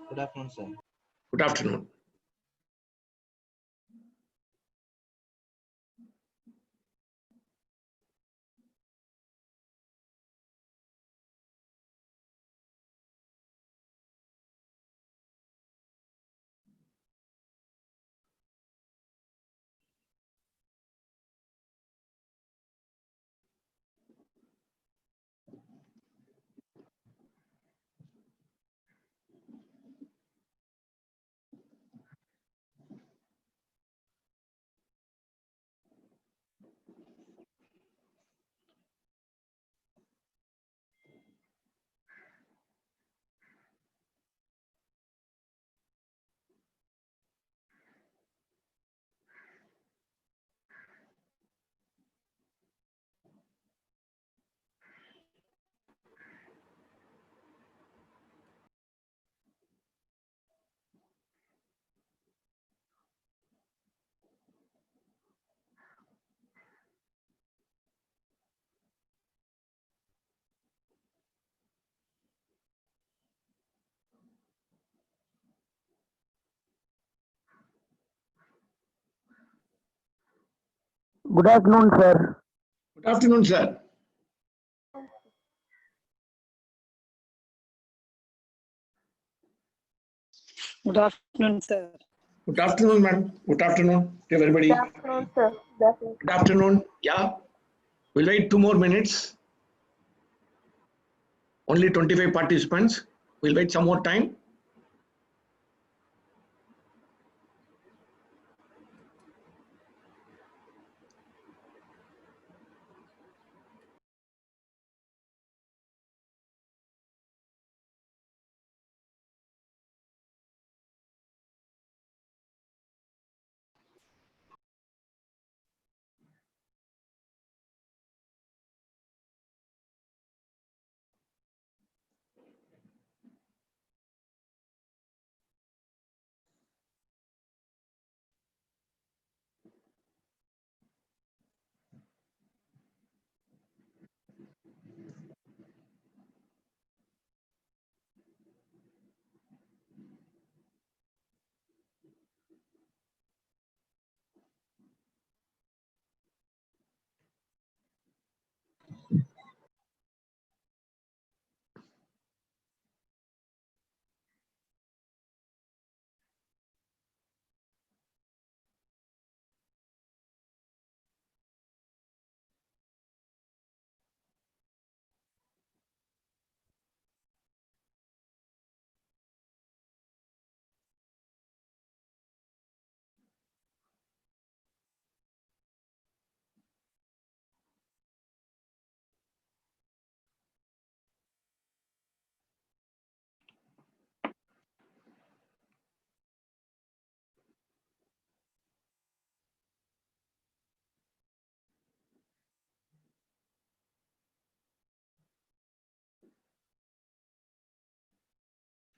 Good afternoon, sir. Good afternoon. Good afternoon, sir. Good afternoon, sir. Good afternoon, sir. Good afternoon, ma'am. Good afternoon to everybody. Good afternoon, sir. Good afternoon. Good afternoon. Yeah. We'll wait 2 more minutes. Only 25 participants. We'll wait some more time.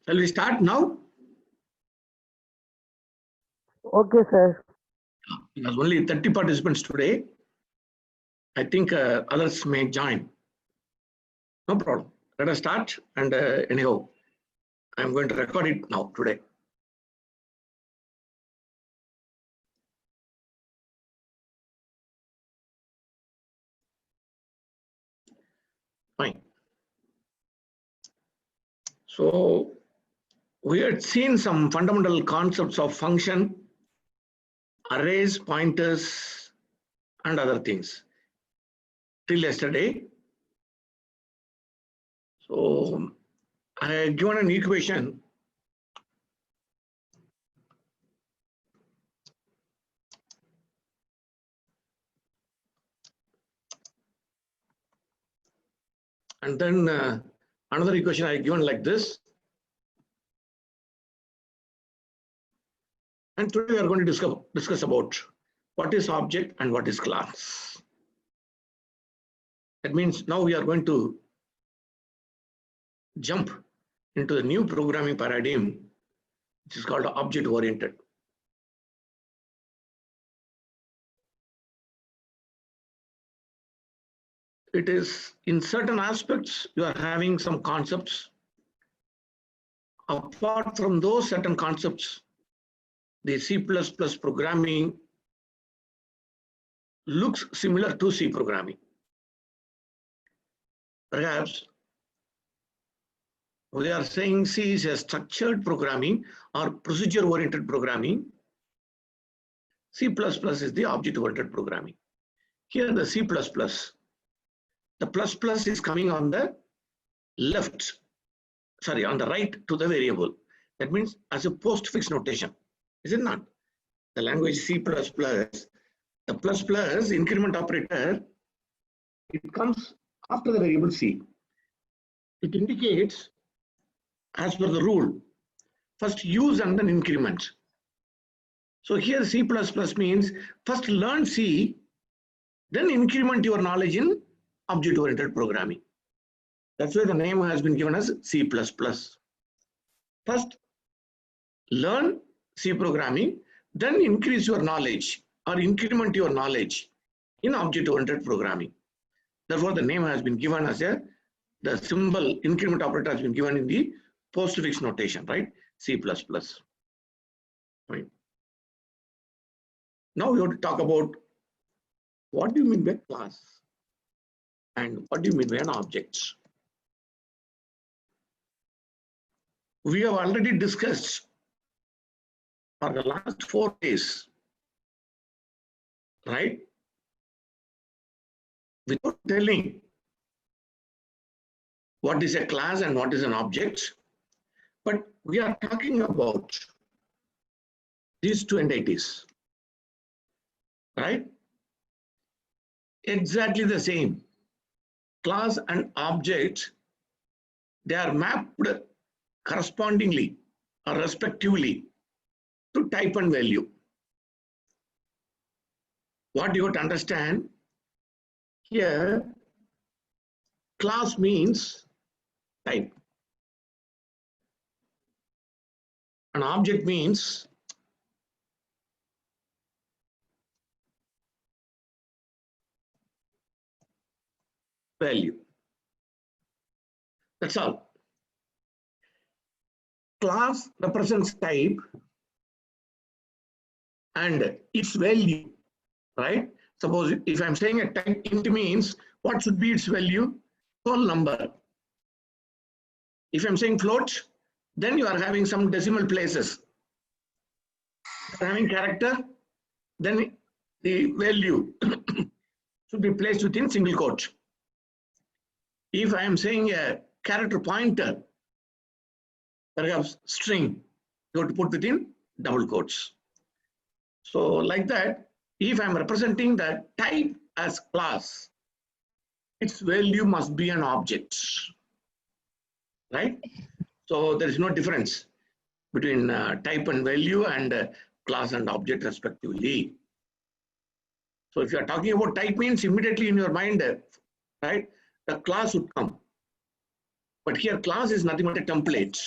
Shall we start now? Okay, sir. There's only 30 participants today. I think others may join. No problem. Let us start. And anyhow, I'm going to record it now today. Fine. So we had seen some fundamental concepts of function, arrays, pointers, and other things till yesterday. So I had given an equation. And then another equation I given like this. And today we are going to discuss about what is object and what is class. That means now we are going to jump into the new programming paradigm, which is called object-oriented. It is in certain aspects you are having some concepts apart from those certain concepts, the C++ programming looks similar to C programming. Perhaps we are saying C is a structured programming or procedure-oriented programming. C++ is the object-oriented programming. Here the C++, the plus is coming on the left, sorry, on the right to the variable. That means as a postfix notation, is it not? The language C++, the plus increment operator, it comes after the variable C. It indicates, as per the rule, first use and then increment. So here C++ means first learn C, then increment your knowledge in object-oriented programming. That's why the name has been given as C++. First learn C programming, then increase your knowledge or increment your knowledge in object-oriented programming. Therefore, the name has been given as the symbol increment operator has been given in the postfix notation, right? C++. Right. Now we have to talk about what do you mean by class and what do you mean by an object. We have already discussed for the last 4 days, right? Without telling what is a class and what is an object, but we are talking about these two entities, right? Exactly the same. Class and object, they are mapped correspondingly or respectively to type and value. What you have to understand here, class means type. An object means value. That's all. Class represents type and its value, right? Suppose if I'm saying a type int means what should be its value? Whole number. If I'm saying float, then you are having some decimal places. If you're having character, then the value should be placed within single quote. If I am saying a character pointer, perhaps string, you have to put within double quotes. So like that, if I'm representing the type as class, its value must be an object, right? So there is no difference between type and value and class and object respectively. So if you are talking about type means immediately in your mind, right, the class would come. But here class is nothing but a template.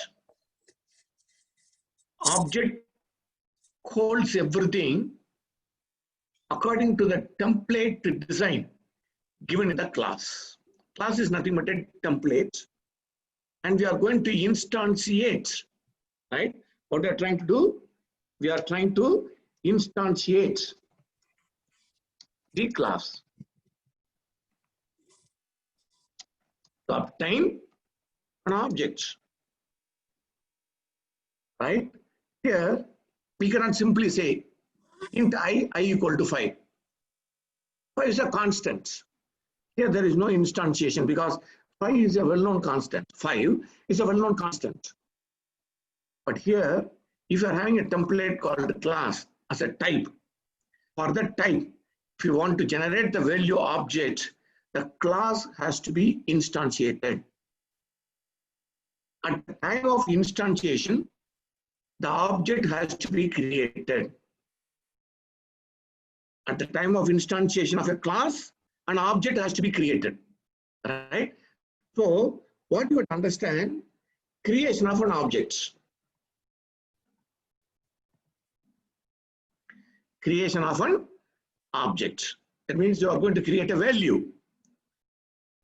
Object holds everything according to the template design given in the class. Class is nothing but a template, and we are going to instantiate, right? What we are trying to do? We are trying to instantiate the class to obtain an object, right? Here, we cannot simply say int I equal to 5. 5 is a constant. Here there is no instantiation because 5 is a well-known constant. 5 is a well-known constant. But here, if you are having a template called class as a type, for that type, if you want to generate the value object, the class has to be instantiated. At the time of instantiation, the object has to be created. At the time of instantiation of a class, an object has to be created, right? So what you would understand, creation of an object. Creation of an object. That means you are going to create a value.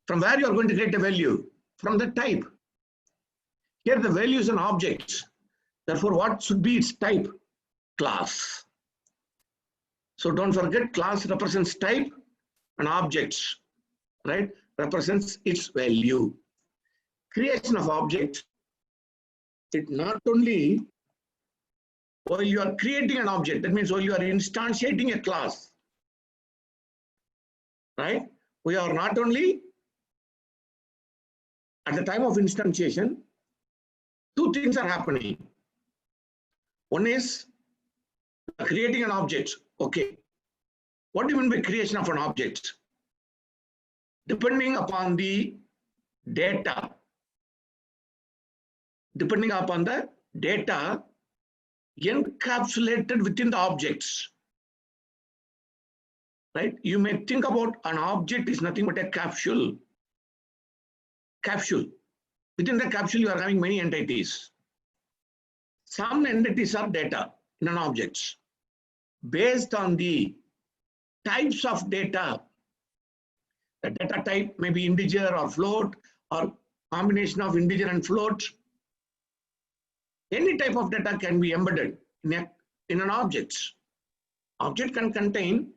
From where you are going to create a value? From the type. Here the values and objects. Therefore, what should be its type? Class. So don't forget, class represents type and objects, right? Represents its value. Creation of object, it not only while you are creating an object, that means while you are instantiating a class, right? We are not only at the time of instantiation, two things are happening. One is creating an object. Okay. What do you mean by creation of an object? Depending upon the data, encapsulated within the objects, right? You may think about an object is nothing but a capsule. Within the capsule, you are having many entities. Some entities are data in an object. Based on the types of data, the data type may be integer or float or combination of integer and float. Any type of data can be embedded in an object. Object can contain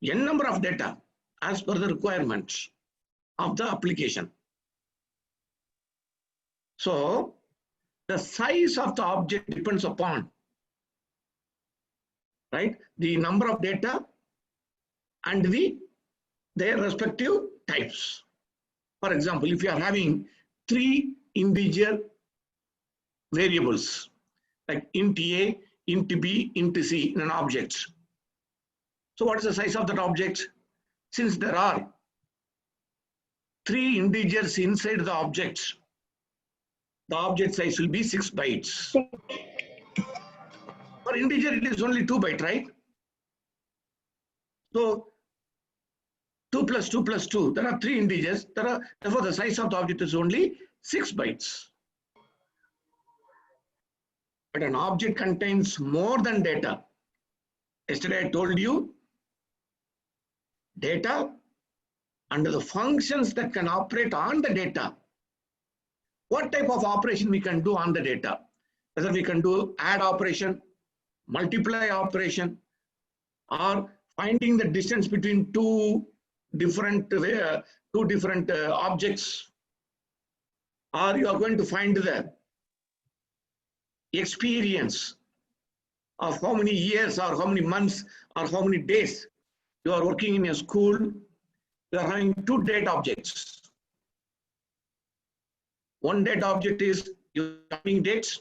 n number of data as per the requirements of the application. So the size of the object depends upon, right, the number of data and their respective types. For example, if you are having 3 integer variables like int a, int b, int c in an object. So what is the size of that object? Since there are 3 integers inside the object size will be 6 bytes. For integer, it is only 2 bytes, right? So 2 plus 2 plus 2, there are 3 integers. Therefore, the size of the object is only 6 bytes. But an object contains more than data. Yesterday I told you data and the functions that can operate on the data. What type of operation we can do on the data? Whether we can do add operation, multiply operation, or finding the distance between two different objects, or you are going to find the experience of how many years or how many months or how many days you are working in a school. You are having 2 data objects. One data object is your coming dates,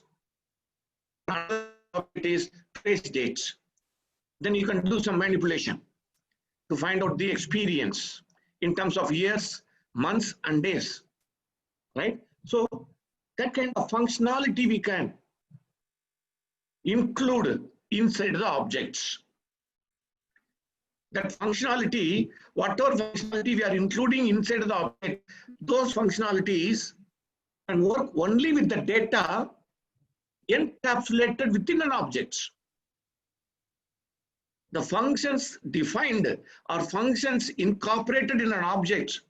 another object is trace dates. Then you can do some manipulation to find out the experience in terms of years, months, and days, right? So that kind of functionality we can include inside the objects. That functionality, whatever functionality we are including inside the object, those functionalities can work only with the data encapsulated within an object. The functions defined or functions incorporated in an object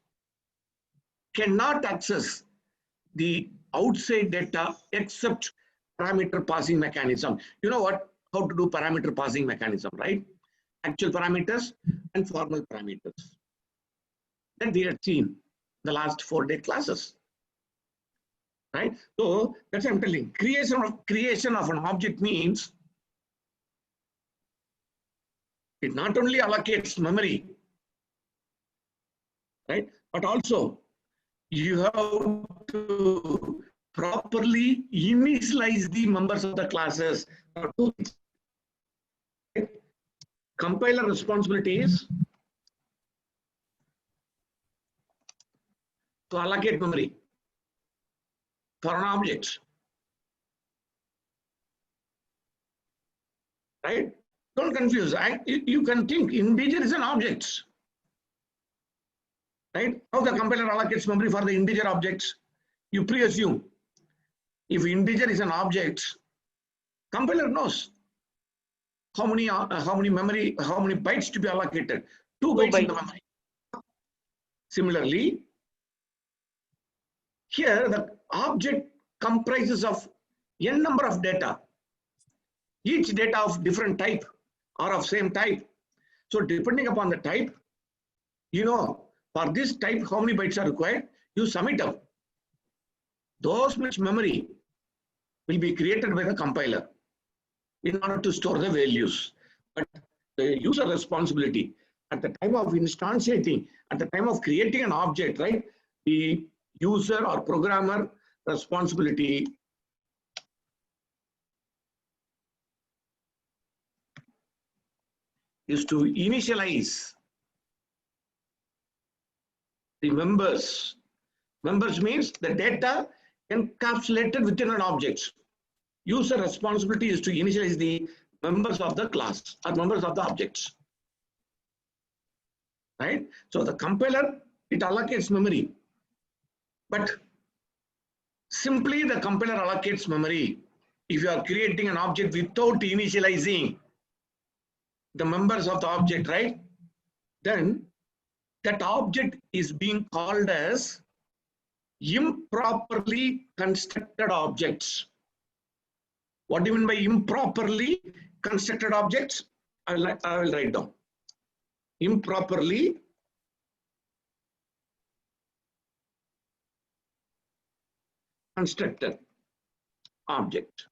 cannot access the outside data except parameter passing mechanism. You know what? How to do parameter passing mechanism, right? Actual parameters and formal parameters. That we had seen the last 4-day classes, right? So that's what I'm telling. Creation of an object means it not only allocates memory, right? But also you have to properly initialize the members of the classes. Compiler responsibility is to allocate memory for an object, right? Don't confuse. You can think integer is an object, right? How the compiler allocates memory for the integer objects? You pre-assume if integer is an object, compiler knows how many memory, how many bytes to be allocated. 2 bytes in the memory. Similarly, here the object comprises of n number of data, each data of different type or of same type. So depending upon the type, for this type, how many bytes are required? You sum it up. Those much memory will be created by the compiler in order to store the values. But the user responsibility at the time of instantiating, at the time of creating an object, right? The user or programmer responsibility is to initialize the members. Members means the data encapsulated within an object. User responsibility is to initialize the members of the class or members of the objects. Right? So the compiler, it allocates memory. But simply the compiler allocates memory. If you are creating an object without initializing the members of the object, right? Then that object is being called as improperly constructed objects. What do you mean by improperly constructed objects? I will write down. Improperly constructed object.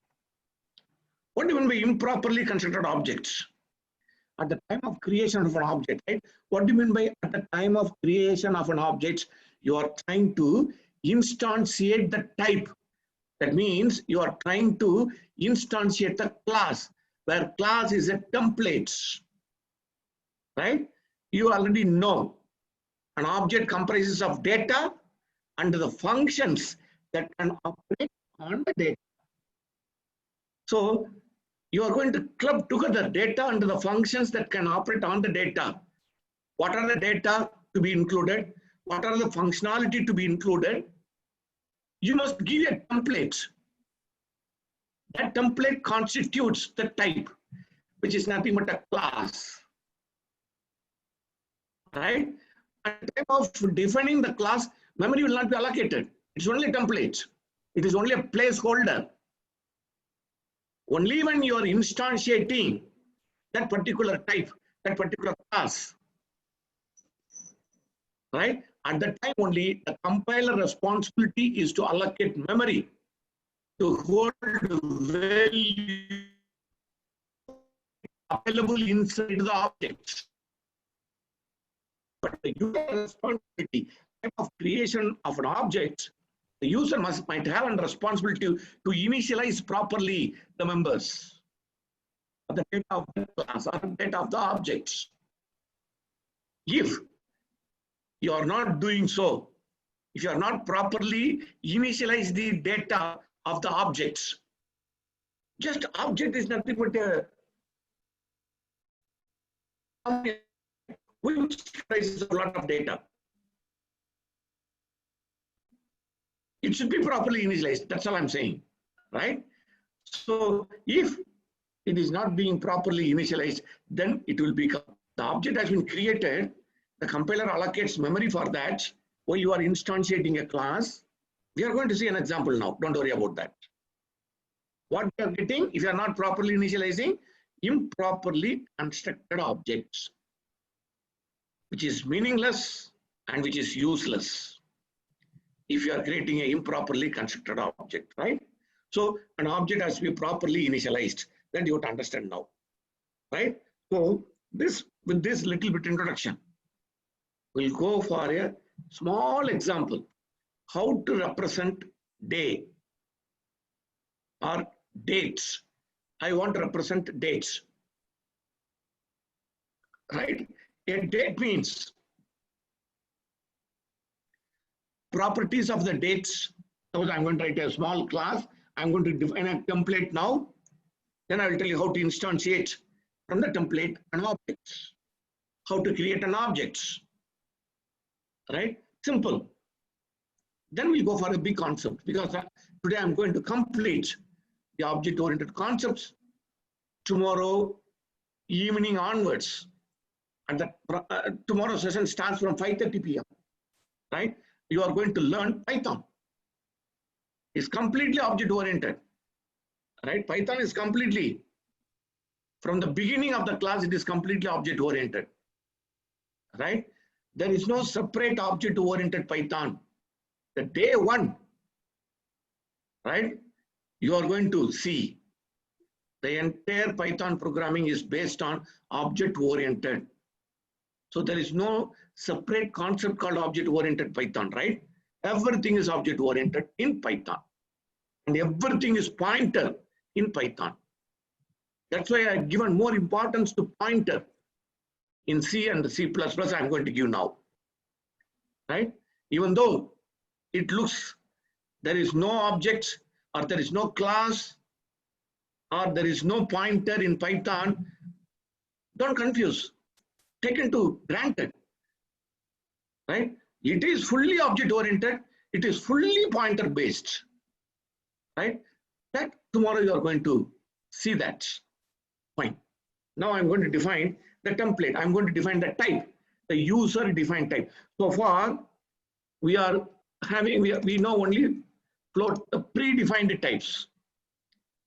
What do you mean by improperly constructed objects? At the time of creation of an object, right? What do you mean by at the time of creation of an object? You are trying to instantiate the type. That means you are trying to instantiate the class, where class is a template, right? You already know an object comprises of data and the functions that can operate on the data. So you are going to club together data and the functions that can operate on the data. What are the data to be included? What are the functionality to be included? You must give a template. That template constitutes the type, which is nothing but a class. Right? At the time of defining the class, memory will not be allocated. It's only a template. It is only a placeholder. Only when you are instantiating that particular type, that particular class, right? At that time only, the compiler responsibility is to allocate memory to hold value available inside the object. But the user responsibility, type of creation of an object, the user might have a responsibility to initialize properly the members of the data of the class or the data of the objects. If you are not doing so, if you are not properly initialize the data of the objects, just object is nothing but a which comprises a lot of data. It should be properly initialized. That's all I'm saying, right? So if it is not being properly initialized, then it will become the object has been created. The compiler allocates memory for that. While you are instantiating a class, we are going to see an example now. Don't worry about that. What we are getting, if you are not properly initializing, improperly constructed objects, which is meaningless and which is useless if you are creating an improperly constructed object, right? So an object has to be properly initialized. Then you have to understand now, right? So with this little bit introduction, we'll go for a small example, how to represent day or dates. I want to represent dates, right? A date means properties of the dates. Suppose I'm going to write a small class. I'm going to define a template now. Then I will tell you how to instantiate from the template an object, how to create an object, right? Simple. Then we go for a big concept, because today I'm going to complete the object-oriented concepts. Tomorrow evening onwards, and tomorrow session starts from 5:30 p.m. right? You are going to learn Python. is completely object oriented, right? Python is completely, from the beginning of the class, it is completely object oriented, right? There is no separate object oriented Python. The day one, right? You are going to see the entire Python programming is based on object oriented. So there is no separate concept called object oriented Python, right? Everything is object oriented in Python, and everything is pointer in Python. That's why I've given more importance to pointer in C and C++. I'm going to give now, right? Even though it looks there is no objects, or there is no class, or there is no pointer in Python, don't confuse. Taken to granted, right? It is fully object oriented. It is fully pointer based, right? That tomorrow you are going to see that. Fine. Now I'm going to define the template. I'm going to define the type, the user defined type. So far, we are having, we know only float the predefined types,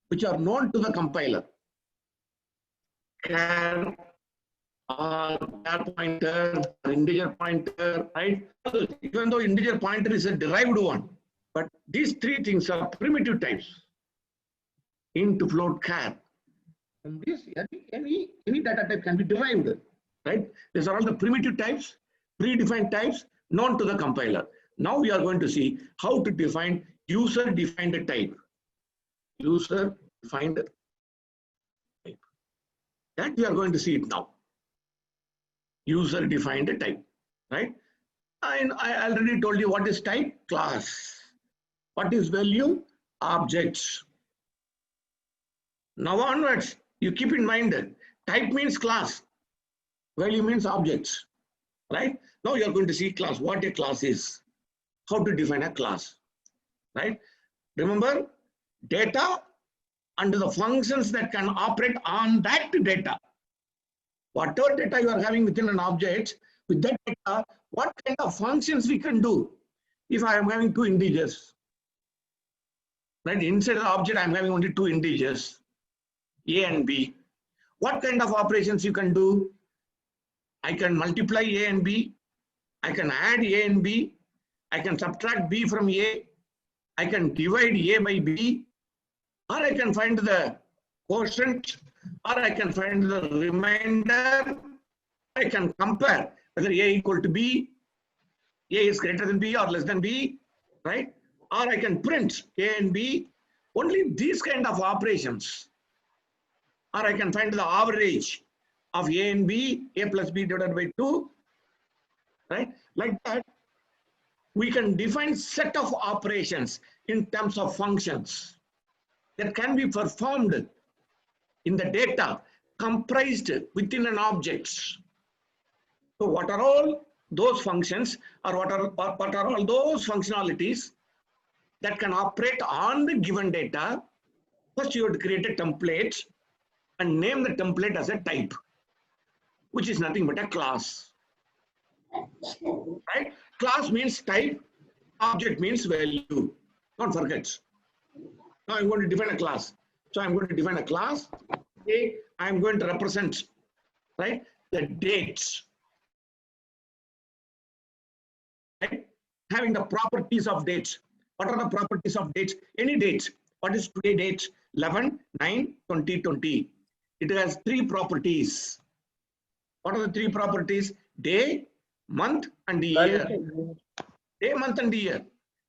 which are known to the compiler. Char, char pointer, integer pointer, right? Even though integer pointer is a derived one, but these three things are primitive types. Int, float, char. From this, any data type can be derived, right? These are all the primitive types, predefined types known to the compiler. Now we are going to see how to define user-defined type. User-defined type. That we are going to see it now. User-defined type, right? And I already told you what is type, class. What is value, objects. Now onwards, you keep in mind that type means class, value means objects, right? Now you are going to see class, what a class is, how to define a class, right? Remember, data and the functions that can operate on that data. Whatever data you are having within an object, with that data, what kind of functions we can do? If I am having two integers, right? Inside the object, I am having only two integers, A and B. What kind of operations you can do? I can multiply A and B. I can add A and B. I can subtract B from A. I can divide A by B. Or I can find the quotient, or I can find the remainder. I can compare whether A equal to B, A is greater than B or less than B, right? Or I can print A and B. Only these kind of operations. Or I can find the average of A and B, A plus B divided by 2, right? Like that, we can define set of operations in terms of functions that can be performed in the data comprised within an object. So what are all those functions, or what are all those functionalities that can operate on the given data? First, you have to create a template and name the template as a type, which is nothing but a class, right? Class means type, object means value. Don't forget. Now I'm going to define a class. So I'm going to define a class. Okay, I'm going to represent, right, the dates, right? Having the properties of dates. What are the properties of dates? Any date. What is today date? 11/9/2020. It has three properties. What are the three properties? Day, month, and year. Day, month, and year.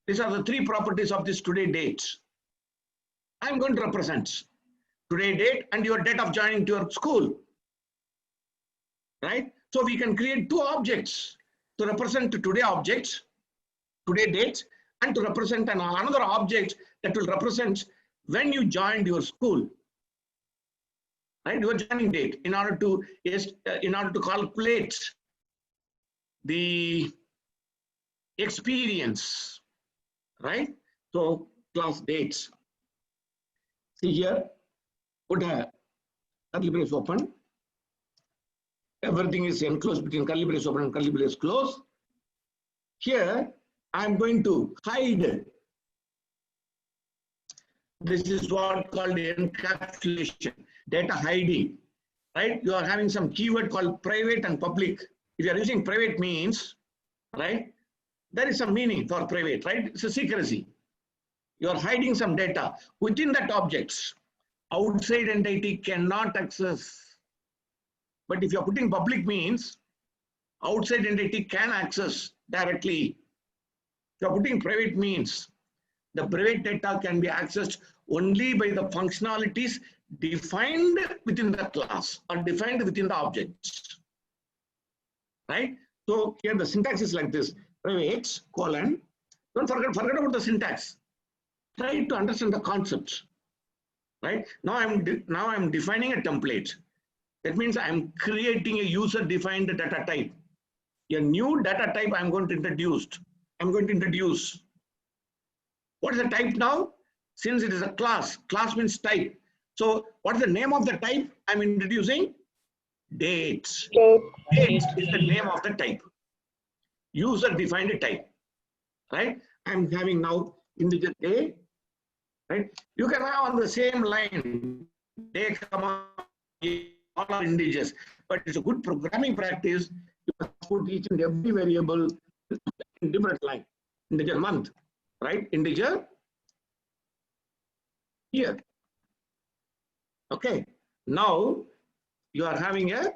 These are the three properties of this today date. I'm going to represent today date and your date of joining to your school, right? So we can create two objects to represent today objects, today date, and to represent another object that will represent when you joined your school, right? Your joining date, in order to calculate the experience, right? So class dates. See here, put a curly brace open. Everything is enclosed between curly brace open and curly brace close. Here, I'm going to hide This is what called encapsulation, data hiding, right? You are having some keyword called private and public. If you are using private means, right? There is some meaning for private, right? It's a secrecy. You are hiding some data within that objects. Outside entity cannot access. But if you are putting public means, outside entity can access directly. If you are putting private means, the private data can be accessed only by the functionalities defined within the class or defined within the objects. Right? So here the syntax is like this: private colon. Don't forget about the syntax. Try to understand the concepts. Right? Now I'm defining a template. That means I'm creating a user-defined data type. A new data type I'm going to introduce. What is the type now? Since it is a class means type. So what is the name of the type I'm introducing? Dates. Dates is the name of the type. User-defined type. Right? I'm having now integer day. Right? You can have on the same line day, comma, all are integers, but it's a good programming practice. You must put each and every variable in different line. Integer month, right? Integer year. Okay. Now you are having a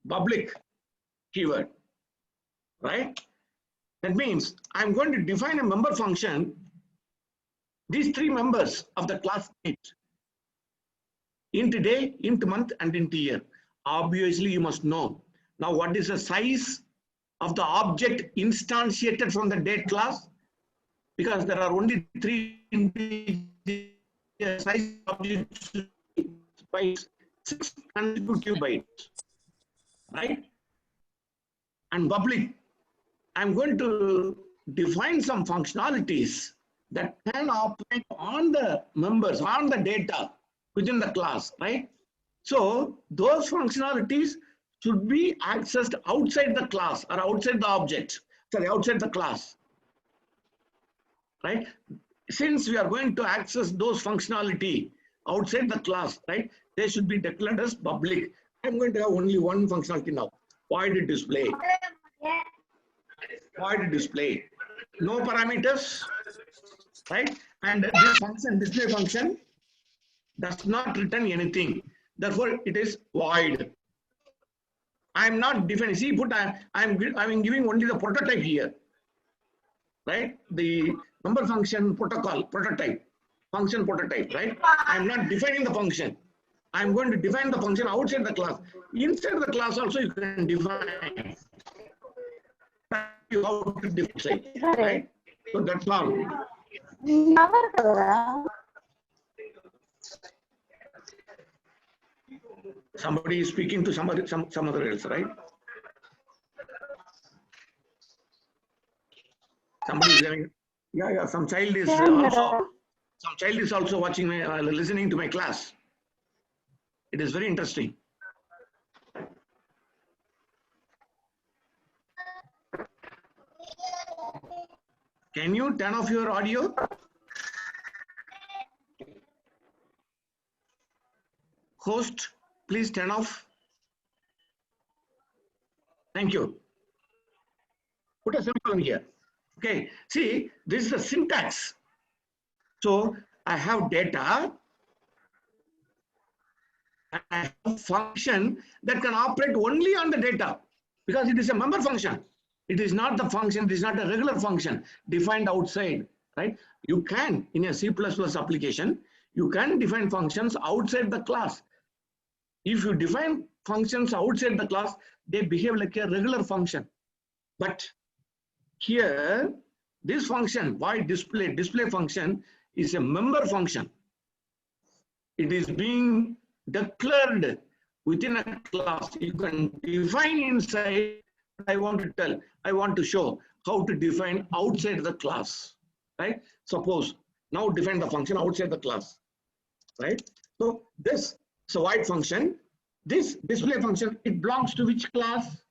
public keyword, right? That means I'm going to define a member function. These three members of the class date. Int day, int month, and int year. Obviously, you must know. Now, what is the size of the object instantiated from the date class? Because there are only three size objects by 6 consecutive bytes, right? And public, I'm going to define some functionalities that can operate on the members, on the data within the class, right? So those functionalities should be accessed outside the class or outside the object, sorry, outside the class, right? Since we are going to access those functionality outside the class, right? They should be declared as public. I'm going to have only one functionality now. Void display. Void display. No parameters, right? And this function, display function, does not return anything. Therefore, it is void. I am not defining. See, I'm giving only the prototype here, right? The member function protocol prototype, function prototype, right? I am not defining the function. I am going to define the function outside the class. Inside the class also you can define how to define, right? So that's all. Somebody is speaking to some other else, right? Somebody is having, yeah. Some child is also watching my, listening to my class. It is very interesting. Can you turn off your audio? Host, please turn off. Thank you. Put a semicolon here. Okay, see, this is the syntax. So I have data. I have a function that can operate only on the data because it is a member function. It is not the function, it is not a regular function defined outside, right? You can, in a C++ application, you can define functions outside the class. If you define functions outside the class, they behave like a regular function. But here, this function, void display function, is a member function. It is being declared within a class. You can define inside. I want to show how to define outside the class, right? Suppose now define the function outside the class, right? So this void function, this display function, it belongs to which class?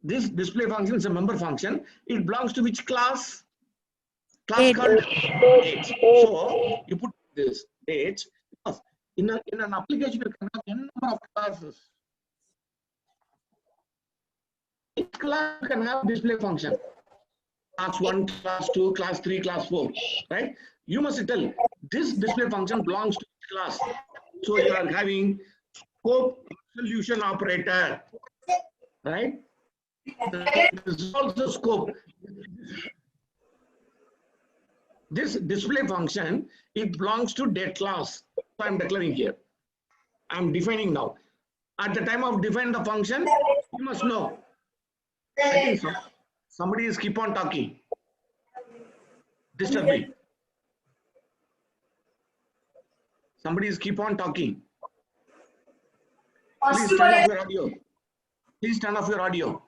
This display function is a member function. It belongs to which class? class called dates. So you put this dates because in an application you can have n number of classes. Each class can have display function. Class 1, class 2, class 3, class 4, right? You must tell this display function belongs to each class. So you are having scope solution operator, right? This is also scope. This display function, it belongs to date class. So I'm declaring here. I'm defining now. At the time of define the function, you must know. I think so. Somebody is keep on talking. Disturb me. Somebody is keep on talking. Please turn off your audio. Please turn off your audio.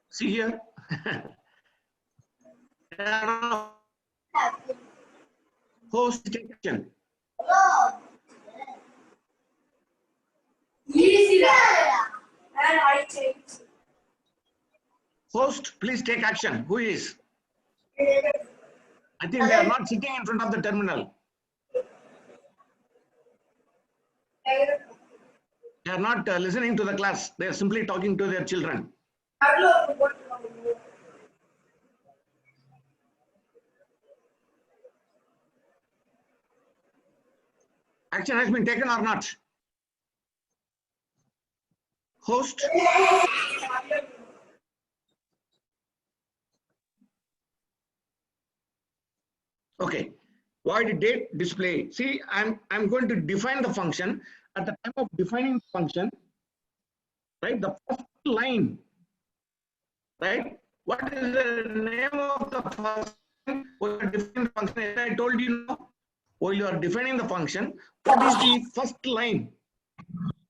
See here. Host take action. Host, please take action. Who is? I think they are not sitting in front of the terminal. They are not listening to the class. They are simply talking to their children. Action has been taken or not? Host? Okay. Void date display. See, I'm going to define the function. At the time of defining the function, right? The first line, right? What is the name of the function? While defining the function, I told you now. While you are defining the function, what is the first line?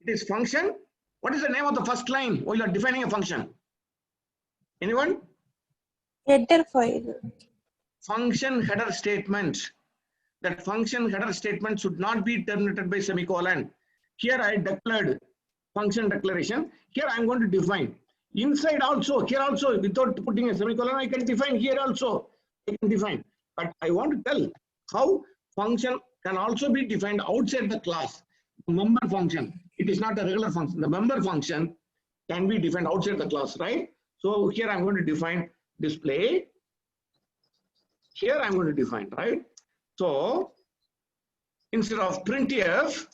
It is function. What is the name of the first line while you are defining a function? Anyone? Header file. Function header statement. That function header statement should not be terminated by semicolon. Here I declared function declaration. Here I am going to define. Inside also, here also, without putting a semicolon, I can define here also. I can define. But I want to tell how function can also be defined outside the class. Member function. It is not a regular function. The member function can be defined outside the class, right? So here I'm going to define display. Here I'm going to define, right? So instead of printf,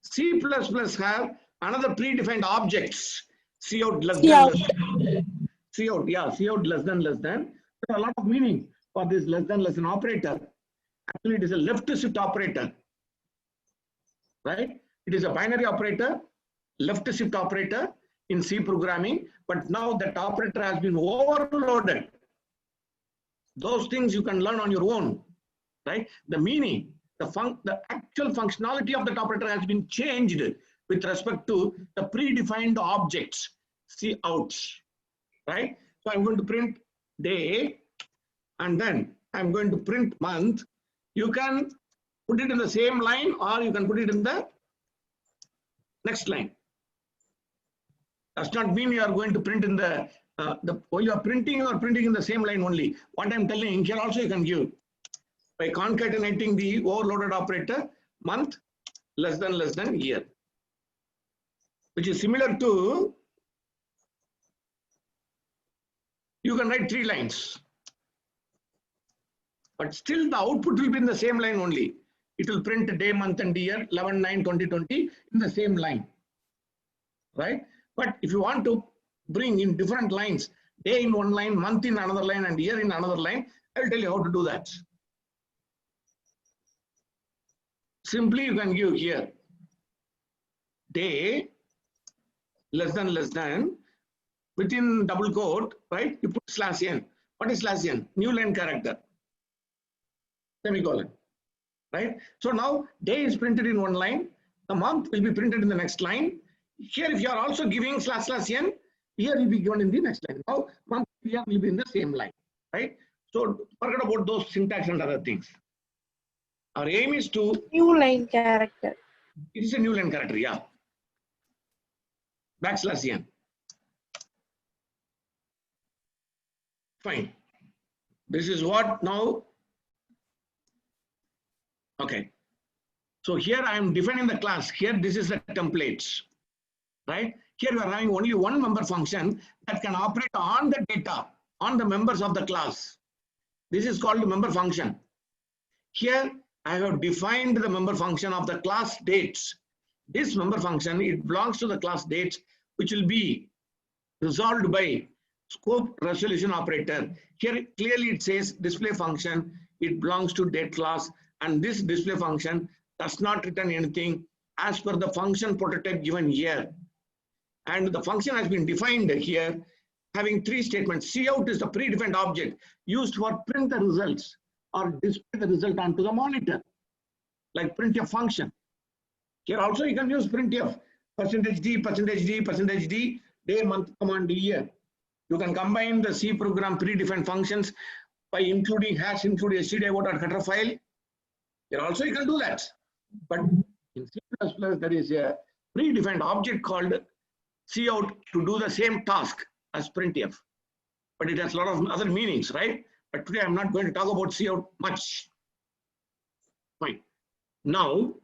C++ have another predefined objects. Cout less than less than. Cout, yeah, cout less than less than. There's a lot of meaning for this less than operator. Actually, it is a left shift operator, right? It is a binary operator, left shift operator in C programming, but now that operator has been overloaded. Those things you can learn on your own, right? The meaning, the actual functionality of that operator has been changed with respect to the predefined objects, Cout, right? So I'm going to print day, and then I'm going to print month. You can put it in the same line, or you can put it in the next line. Does not mean you are going to print in the while you are printing in the same line only. What I'm telling here also you can give by concatenating the overloaded operator month less than year, which is similar to, you can write 3 lines, but still the output will be in the same line only. It will print day, month and year 11/9/2020 in the same line, right? But if you want to bring in different lines, day in one line, month in another line, and year in another line, I will tell you how to do that. Simply you can give here day less than within double quote, right? You put /n. What is /n? New line character, semicolon, right? So now day is printed in one line, the month will be printed in the next line. Here, if you are also giving /n, here will be given in the next line. Now month here will be in the same line, right? So forget about those syntax and other things. Our aim is to New line character. it is a new line character, yeah. backslash n. Fine. This is what now. Okay. So here I am defining the class. Here this is the templates, right? Here we are having only one member function that can operate on the data, on the members of the class. This is called the member function. Here I have defined the member function of the class dates. This member function, it belongs to the class dates, which will be resolved by scope resolution operator. Here clearly it says display function, it belongs to date class, and this display function does not return anything as per the function prototype given here. And the function has been defined here having three statements. Cout is the predefined object used for print the results or display the result onto the monitor, like printf function. Here also you can use printf, %d, %d, day, month, command, year. You can combine the C program predefined functions by including hash include stdio.cutter file. Here also you can do that. But in C++, there is a predefined object called cout to do the same task as printf. But it has a lot of other meanings, right? But today I'm not going to talk about cout much. Fine. Now,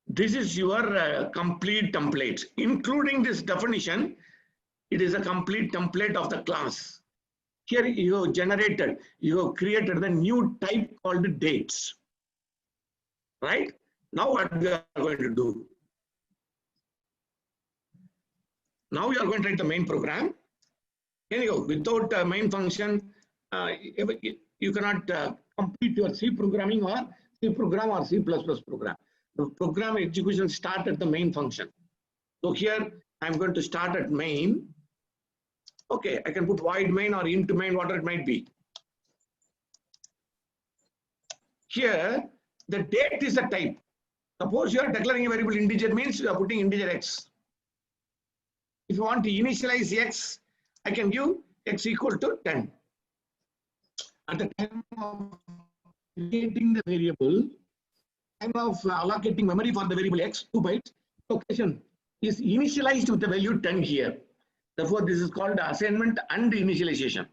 this is your complete template. Including this definition, it is a complete template of the class. Here you have generated, you have created the new type called dates. Right? Now what we are going to do? Now we are going to write the main program. Anyhow, without a main function, you cannot complete your C programming or C program or C++ program. The program execution starts at the main function. So here I'm going to start at main. Okay, I can put void main or int main, whatever it might be. Here, the date is a type. Suppose you are declaring a variable integer, means you are putting integer x. If you want to initialize x, I can give x equal to 10. At the time of creating the variable, time of allocating memory for the variable x, 2 bytes, location is initialized with the value 10 here. Therefore, this is called assignment and initialization.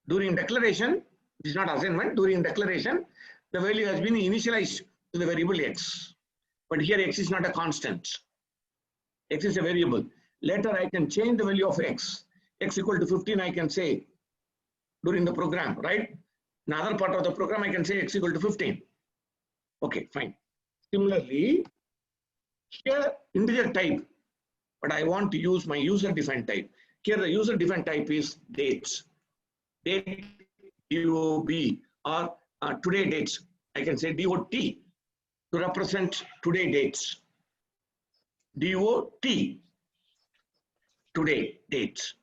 During declaration, this is not assignment, during declaration, the value has been initialized to the variable x. But here x is not a constant. X is a variable. Later I can change the value of x. X equal to 15 I can say during the program, right? In another part of the program I can say x equal to 15. Okay, fine. Similarly, here integer type, but I want to use my user defined type. Here the user defined type is dates. Date, DOB, or today dates. I can say DOT to represent today dates. DOT, today dates.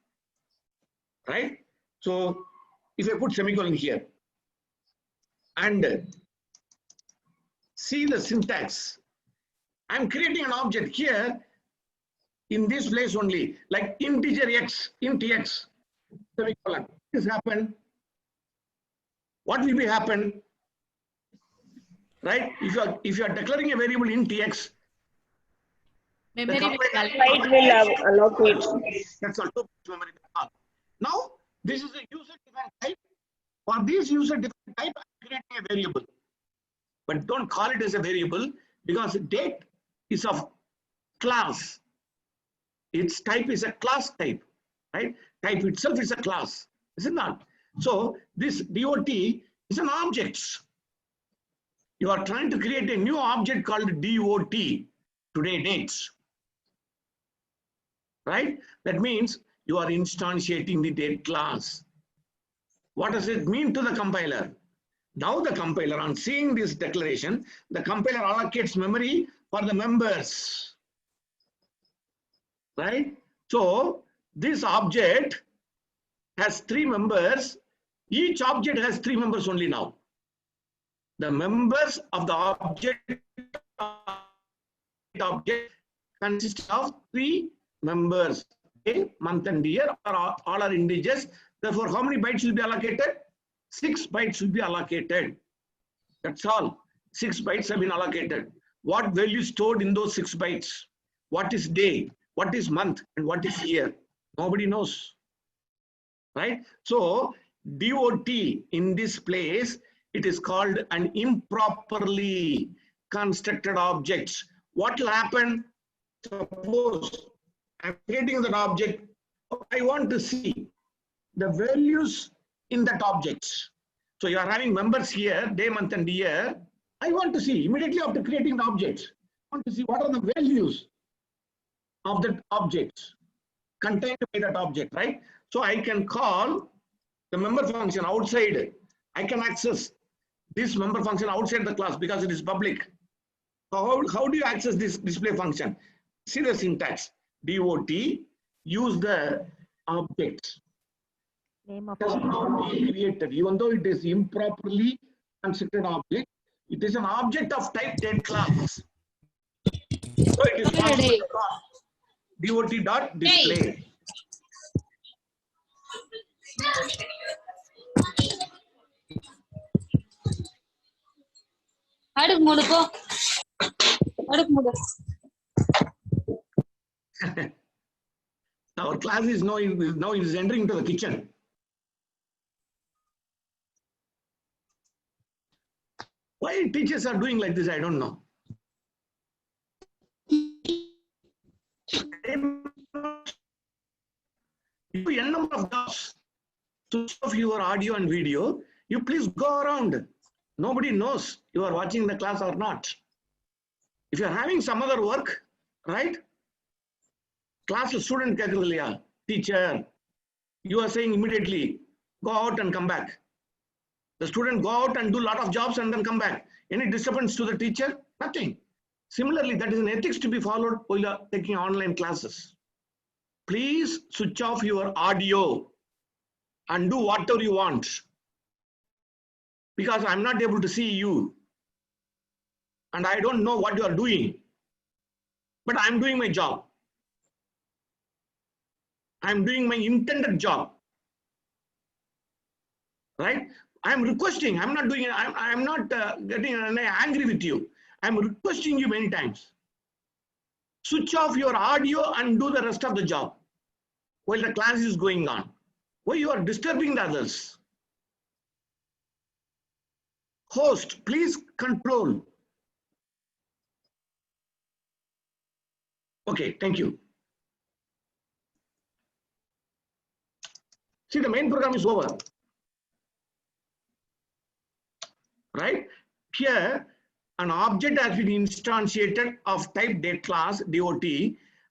Right? So if I put semicolon here and see the syntax, I'm creating an object here in this place only, like integer x, int x, semicolon. This happened. What will be happen? Right? If you are declaring a variable int x, Memory Byte will allocate. that's also memory. Now, this is a user defined type. For this user defined type, I'm creating a variable. But don't call it as a variable because date is of class. Its type is a class type, right? Type itself is a class, is it not? So this DOT is an object. You are trying to create a new object called DOT, today dates, right? That means you are instantiating the date class. What does it mean to the compiler? Now the compiler, on seeing this declaration, the compiler allocates memory for the members, right? So this object has 3 members. Each object has 3 members only now. The members of the object consist of 3 members, day, month and year, or all are integers. Therefore, how many bytes will be allocated? 6 bytes will be allocated. That's all. 6 bytes have been allocated. What value stored in those 6 bytes? what is day, what is month, and what is year? Nobody knows, right? So DOT in this place, it is called an improperly constructed object. What will happen? Suppose I'm creating that object. I want to see the values in that object. So you are having members here, day, month, and year. I want to see immediately after creating the object. I want to see what are the values of that object contained by that object, right? So I can call the member function outside. I can access this member function outside the class because it is public. So how do you access this display function? See the syntax. DOT, use the object. Name of Does not be created, even though it is improperly constructed object. It is an object of type date class. So it is DOT.display. அடுக்கு மூடு போ அடுக்கு மூடு Our class is now is entering into the kitchen. Why teachers are doing like this, I don't know. You a number of jobs. Switch off your audio and video. You please go around. Nobody knows you are watching the class or not. If you are having some other work, right? Class student teacher, you are saying immediately, go out and come back. The student go out and do a lot of jobs and then come back. Any disturbance to the teacher? Nothing. Similarly, that is an ethics to be followed while you are taking online classes. Please switch off your audio and do whatever you want. Because I'm not able to see you. And I don't know what you are doing. But I'm doing my job. I'm doing my intended job. Right? I'm requesting. I'm not doing it. I'm not getting angry with you. I'm requesting you many times. Switch off your audio and do the rest of the job while the class is going on. Why you are disturbing the others? Host, please control. Okay, thank you. See, the main program is over. Right? Here, an object has been instantiated of type date class, DOT,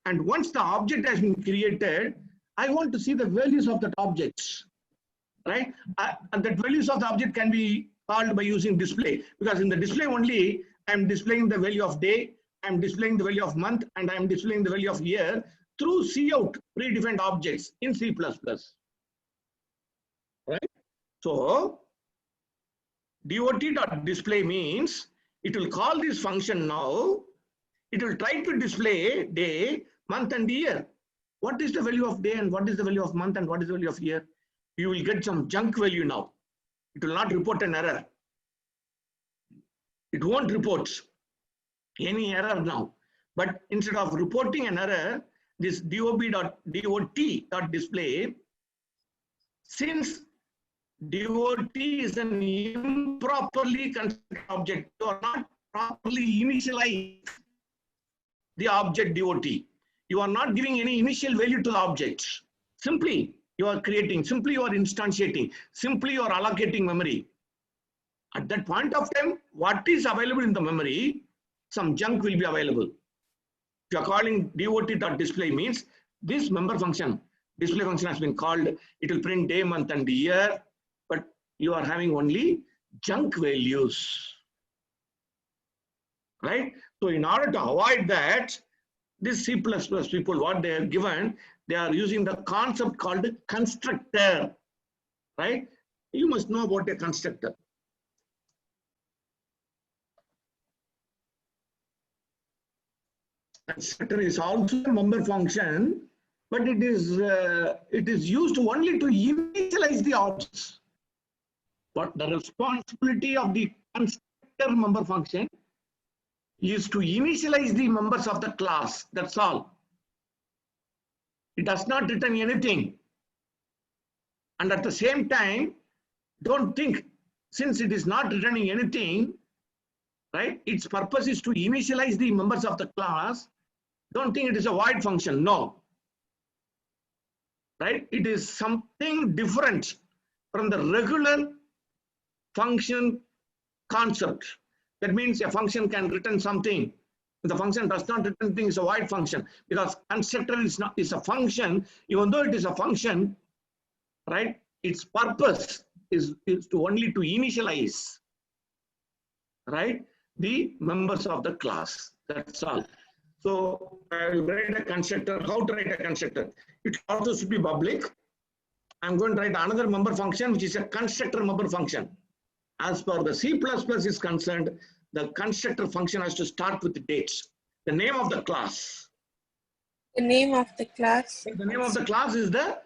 and once the object has been created, I want to see the values of that object. Right? And that values of the object can be called by using display, because in the display only, I'm displaying the value of day, I'm displaying the value of month, and I'm displaying the value of year through cout predefined objects in C++. Right? So, DOT.display means it will call this function now. It will try to display day, month, and year. What is the value of day and what is the value of month and what is the value of year? You will get some junk value now. It will not report an error. It won't report any error now. But instead of reporting an error, this DOT.display, since DOT is an improperly constructed object, you are not properly initializing the object DOT. You are not giving any initial value to the object. Simply you are creating, simply you are instantiating, simply you are allocating memory. At that point of time, what is available in the memory, some junk will be available. If you are calling DOT.display means this member function, display function has been called, it will print day, month, and year, but you are having only junk values. Right? So in order to avoid that, this C++ people, what they are given, they are using the concept called constructor. Right? You must know about a constructor. Constructor is also a member function, but it is used only to initialize the objects. But the responsibility of the constructor member function is to initialize the members of the class. That's all. It does not return anything. And at the same time, don't think, since it is not returning anything, right? Its purpose is to initialize the members of the class. Don't think it is a void function. No. Right? It is something different from the regular function concept. That means a function can return something. The function does not return anything, is a void function, because constructor is a function. Even though it is a function, right? Its purpose is to only to initialize, right, the members of the class. That's all. So I will write a constructor. How to write a constructor? It also should be public. I'm going to write another member function, which is a constructor member function. As per the C++ is concerned, the constructor function has to start with the dates. The name of the class. The name of the class. The name of the class is the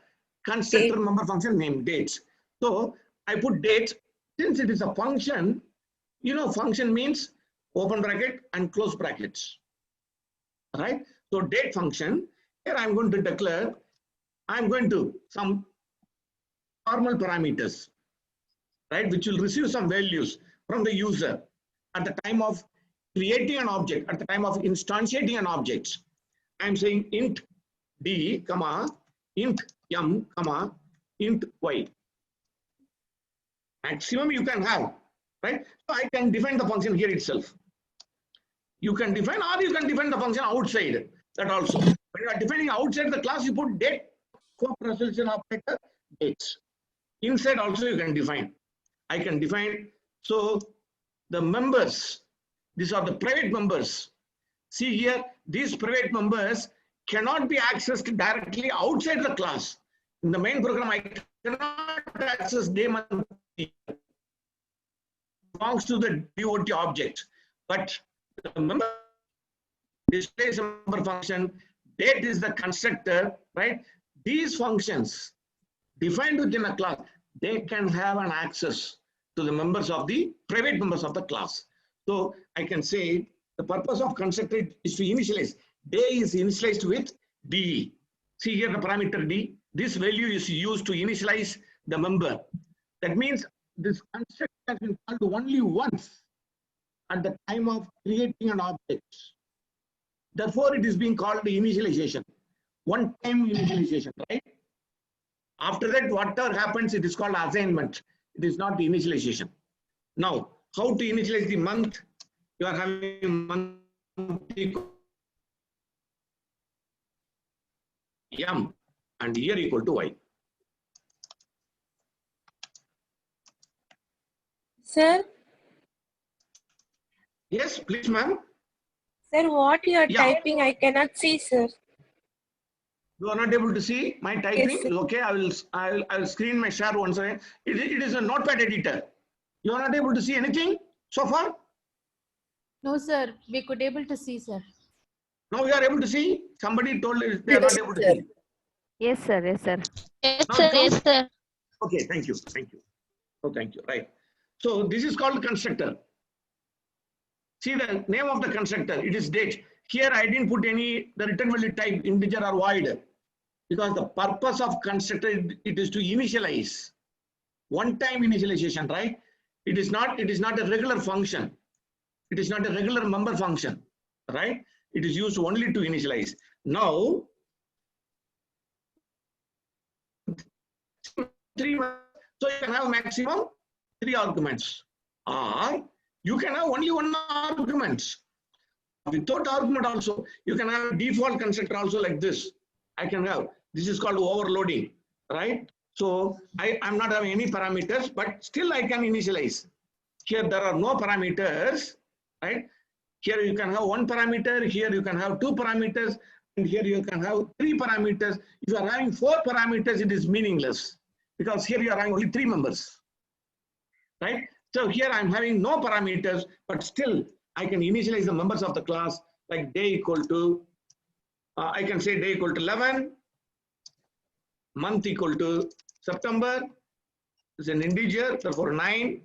constructor member function name, dates. So I put dates. Since it is a function, you know, function means open bracket and close brackets. Right? So date function, here I'm going to declare, I'm going to some formal parameters, right, which will receive some values from the user at the time of creating an object, at the time of instantiating an object. I'm saying int d, comma, int m, comma, int y. Maximum you can have, right? So I can define the function here itself. You can define, or you can define the function outside that also. When you are defining outside the class, you put date, co-resolution operator, dates. Inside also you can define. I can define, so the members, these are the private members. See here, these private members cannot be accessed directly outside the class. In the main program, I cannot access name and belongs to the DOT object, but the member displays a member function, date is the constructor, right? These functions defined within a class, they can have an access to the members of the private members of the class. So I can say the purpose of constructor is to initialize. Day is initialized with D. See here the parameter D. This value is used to initialize the member. That means this constructor has been called only once at the time of creating an object. Therefore, it is being called the initialization. One-time initialization, right? After that, whatever happens, it is called assignment. It is not the initialization. Now, how to initialize the month? You are having month equal M and year equal to Y. Sir, Yes, please, ma'am. sir, what you are Yeah. typing, I cannot see, sir. You are not able to see my typing. Yes, sir. Okay, I will screen my share once again. It is a notepad editor. You are not able to see anything so far. No, sir. We could able to see, sir. Now you are able to see. Somebody told us they are not able to see. Yes, sir. Yes, sir. Yes, Now sir. it comes- Yes, sir. Okay, thank you. Thank you. Oh, thank you. Right. So this is called constructor. See the name of the constructor. It is date. Here I didn't put any the return value type integer or void, because the purpose of constructor it is to initialize. One-time initialization, right? It is not a regular function. It is not a regular member function, right? It is used only to initialize. Now, so you can have maximum 3 arguments, or you can have only 1 argument. Without argument also, you can have a default constructor also like this. I can have, this is called overloading, right? So I'm not having any parameters, but still I can initialize. Here there are no parameters, right? Here you can have 1 parameter, here you can have 2 parameters, and here you can have 3 parameters. If you are having 4 parameters, it is meaningless, because here you are having only 3 members, right? So here I'm having no parameters, but still I can initialize the members of the class, like day equal to, I can say day equal to 11, month equal to September, is an integer, therefore 9,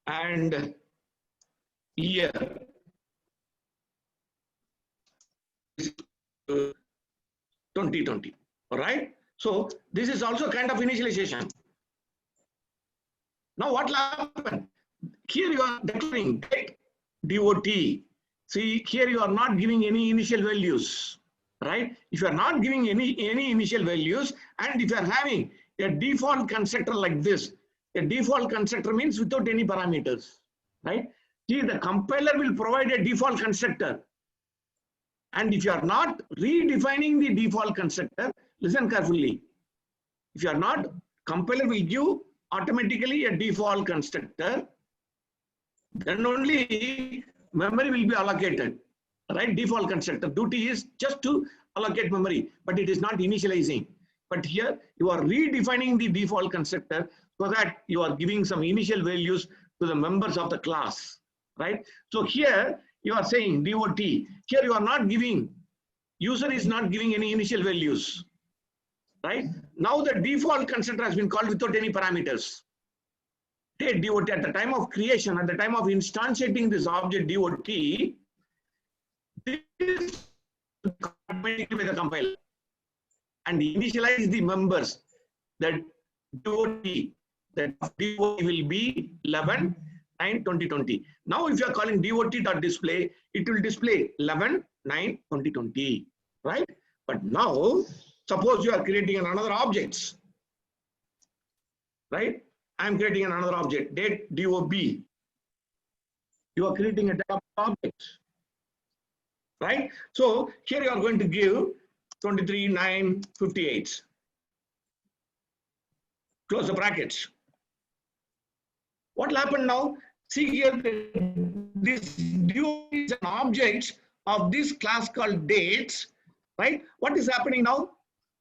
and year 2020. All right. So this is also kind of initialization. Now what will happen? Here you are declaring date DOT. See, here you are not giving any initial values, right? If you are not giving any initial values, and if you are having a default constructor like this, a default constructor means without any parameters, right? See, the compiler will provide a default constructor. And if you are not redefining the default constructor, listen carefully. If you are not, compiler will give automatically a default constructor. Then only memory will be allocated, right? Default constructor duty is just to allocate memory, but it is not initializing. But here you are redefining the default constructor so that you are giving some initial values to the members of the class, right? So here you are saying DOT. Here you are not giving, user is not giving any initial values, right? Now the default constructor has been called without any parameters. Take DOT at the time of creation, at the time of instantiating this object DOT, this is automatically by the compiler and initialize the members that DOT, that DOT will be 11/9/2020. Now if you are calling DOT.display, it will display 11/9/2020, right? But now suppose you are creating another object, right? I am creating another object, date DOB. You are creating a data object, right? So here you are going to give 23/9/58. Close the brackets. What will happen now? See here, this DOB is an object of this class called dates, right? What is happening now?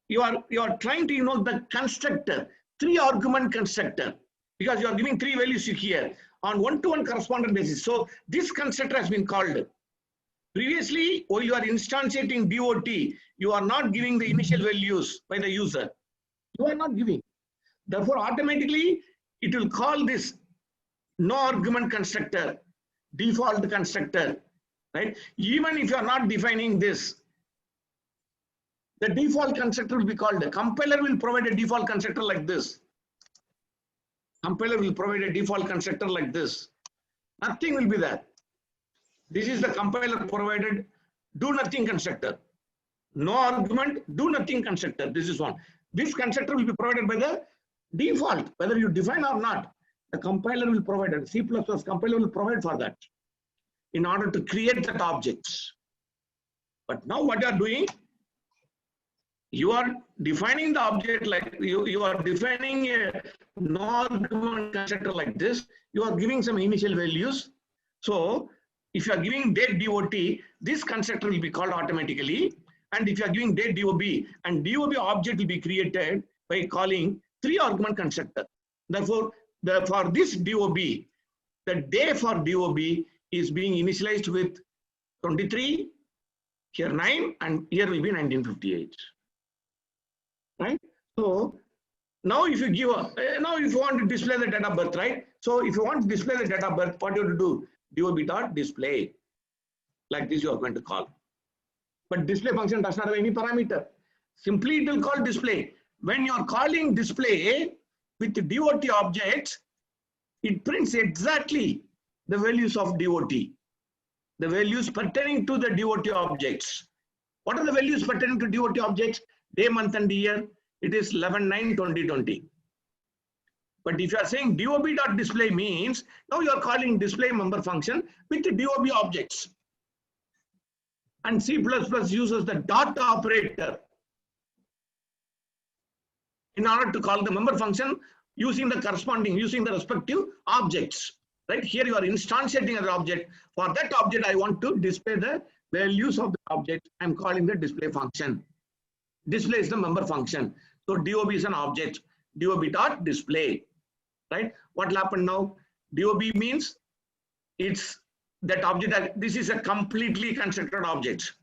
You are trying to invoke the constructor, 3-argument constructor, because you are giving 3 values here on one-to-one correspondent basis. So this constructor has been called. Previously, while you are instantiating DOT, you are not giving the initial values by the user. You are not giving. Therefore, automatically it will call this no argument constructor, default constructor, right? Even if you are not defining this, the default constructor will be called. The compiler will provide a default constructor like this. Compiler will provide a default constructor like this. Nothing will be there. This is the compiler provided do nothing constructor. No argument, do nothing constructor. This is one. This constructor will be provided by the default, whether you define or not. The compiler will provide it. C++ compiler will provide for that in order to create that objects. But now what you are doing, you are defining the object like you are defining a no-argument constructor like this. You are giving some initial values. So if you are giving date DOT, this constructor will be called automatically. And if you are giving date DOB, and DOB object will be created by calling 3-argument constructor. Therefore, for this DOB, the day for DOB is being initialized with 23, here 9, and here will be 1958. Right? So now if you give now if you want to display the date of birth, right? So if you want to display the date of birth, what you have to do? DOB.display. Like this you are going to call. But display function does not have any parameter. Simply it will call display. When you are calling display with the DOT objects, it prints exactly the values of DOT. The values pertaining to the DOT objects. What are the values pertaining to DOT objects? Day, month, and year. It is 11/9/2020. But if you are saying DOB.display means now you are calling display member function with the DOB objects. And C++ uses the dot operator in order to call the member function using the respective objects. Right here you are instantiating an object. For that object, I want to display the values of the object. I am calling the display function. Display is the member function. So DOB is an object. DOB.display. Right? What will happen now? DOB means it's that object. This is a completely constructed object.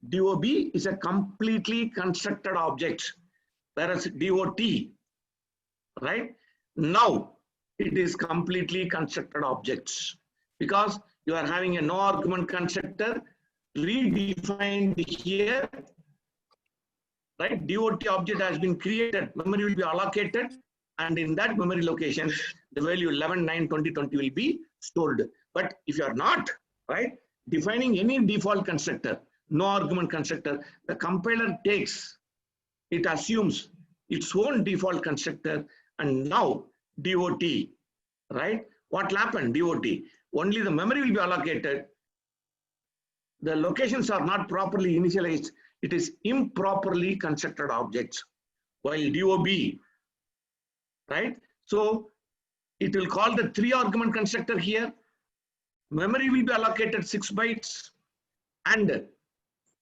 DOB is a completely constructed object. Whereas DOT, right? Now it is completely constructed objects because you are having a no argument constructor redefined here, right? DOT object has been created, memory will be allocated, and in that memory location, the value 11, 9, 20, 20 will be stored. But if you are not, right, defining any default constructor, no argument constructor, the compiler takes, it assumes its own default constructor, and now DOT, right? What will happen? DOT, only the memory will be allocated. The locations are not properly initialized. It is improperly constructed objects. While DOB, right? So it will call the 3 argument constructor here. Memory will be allocated 6 bytes. And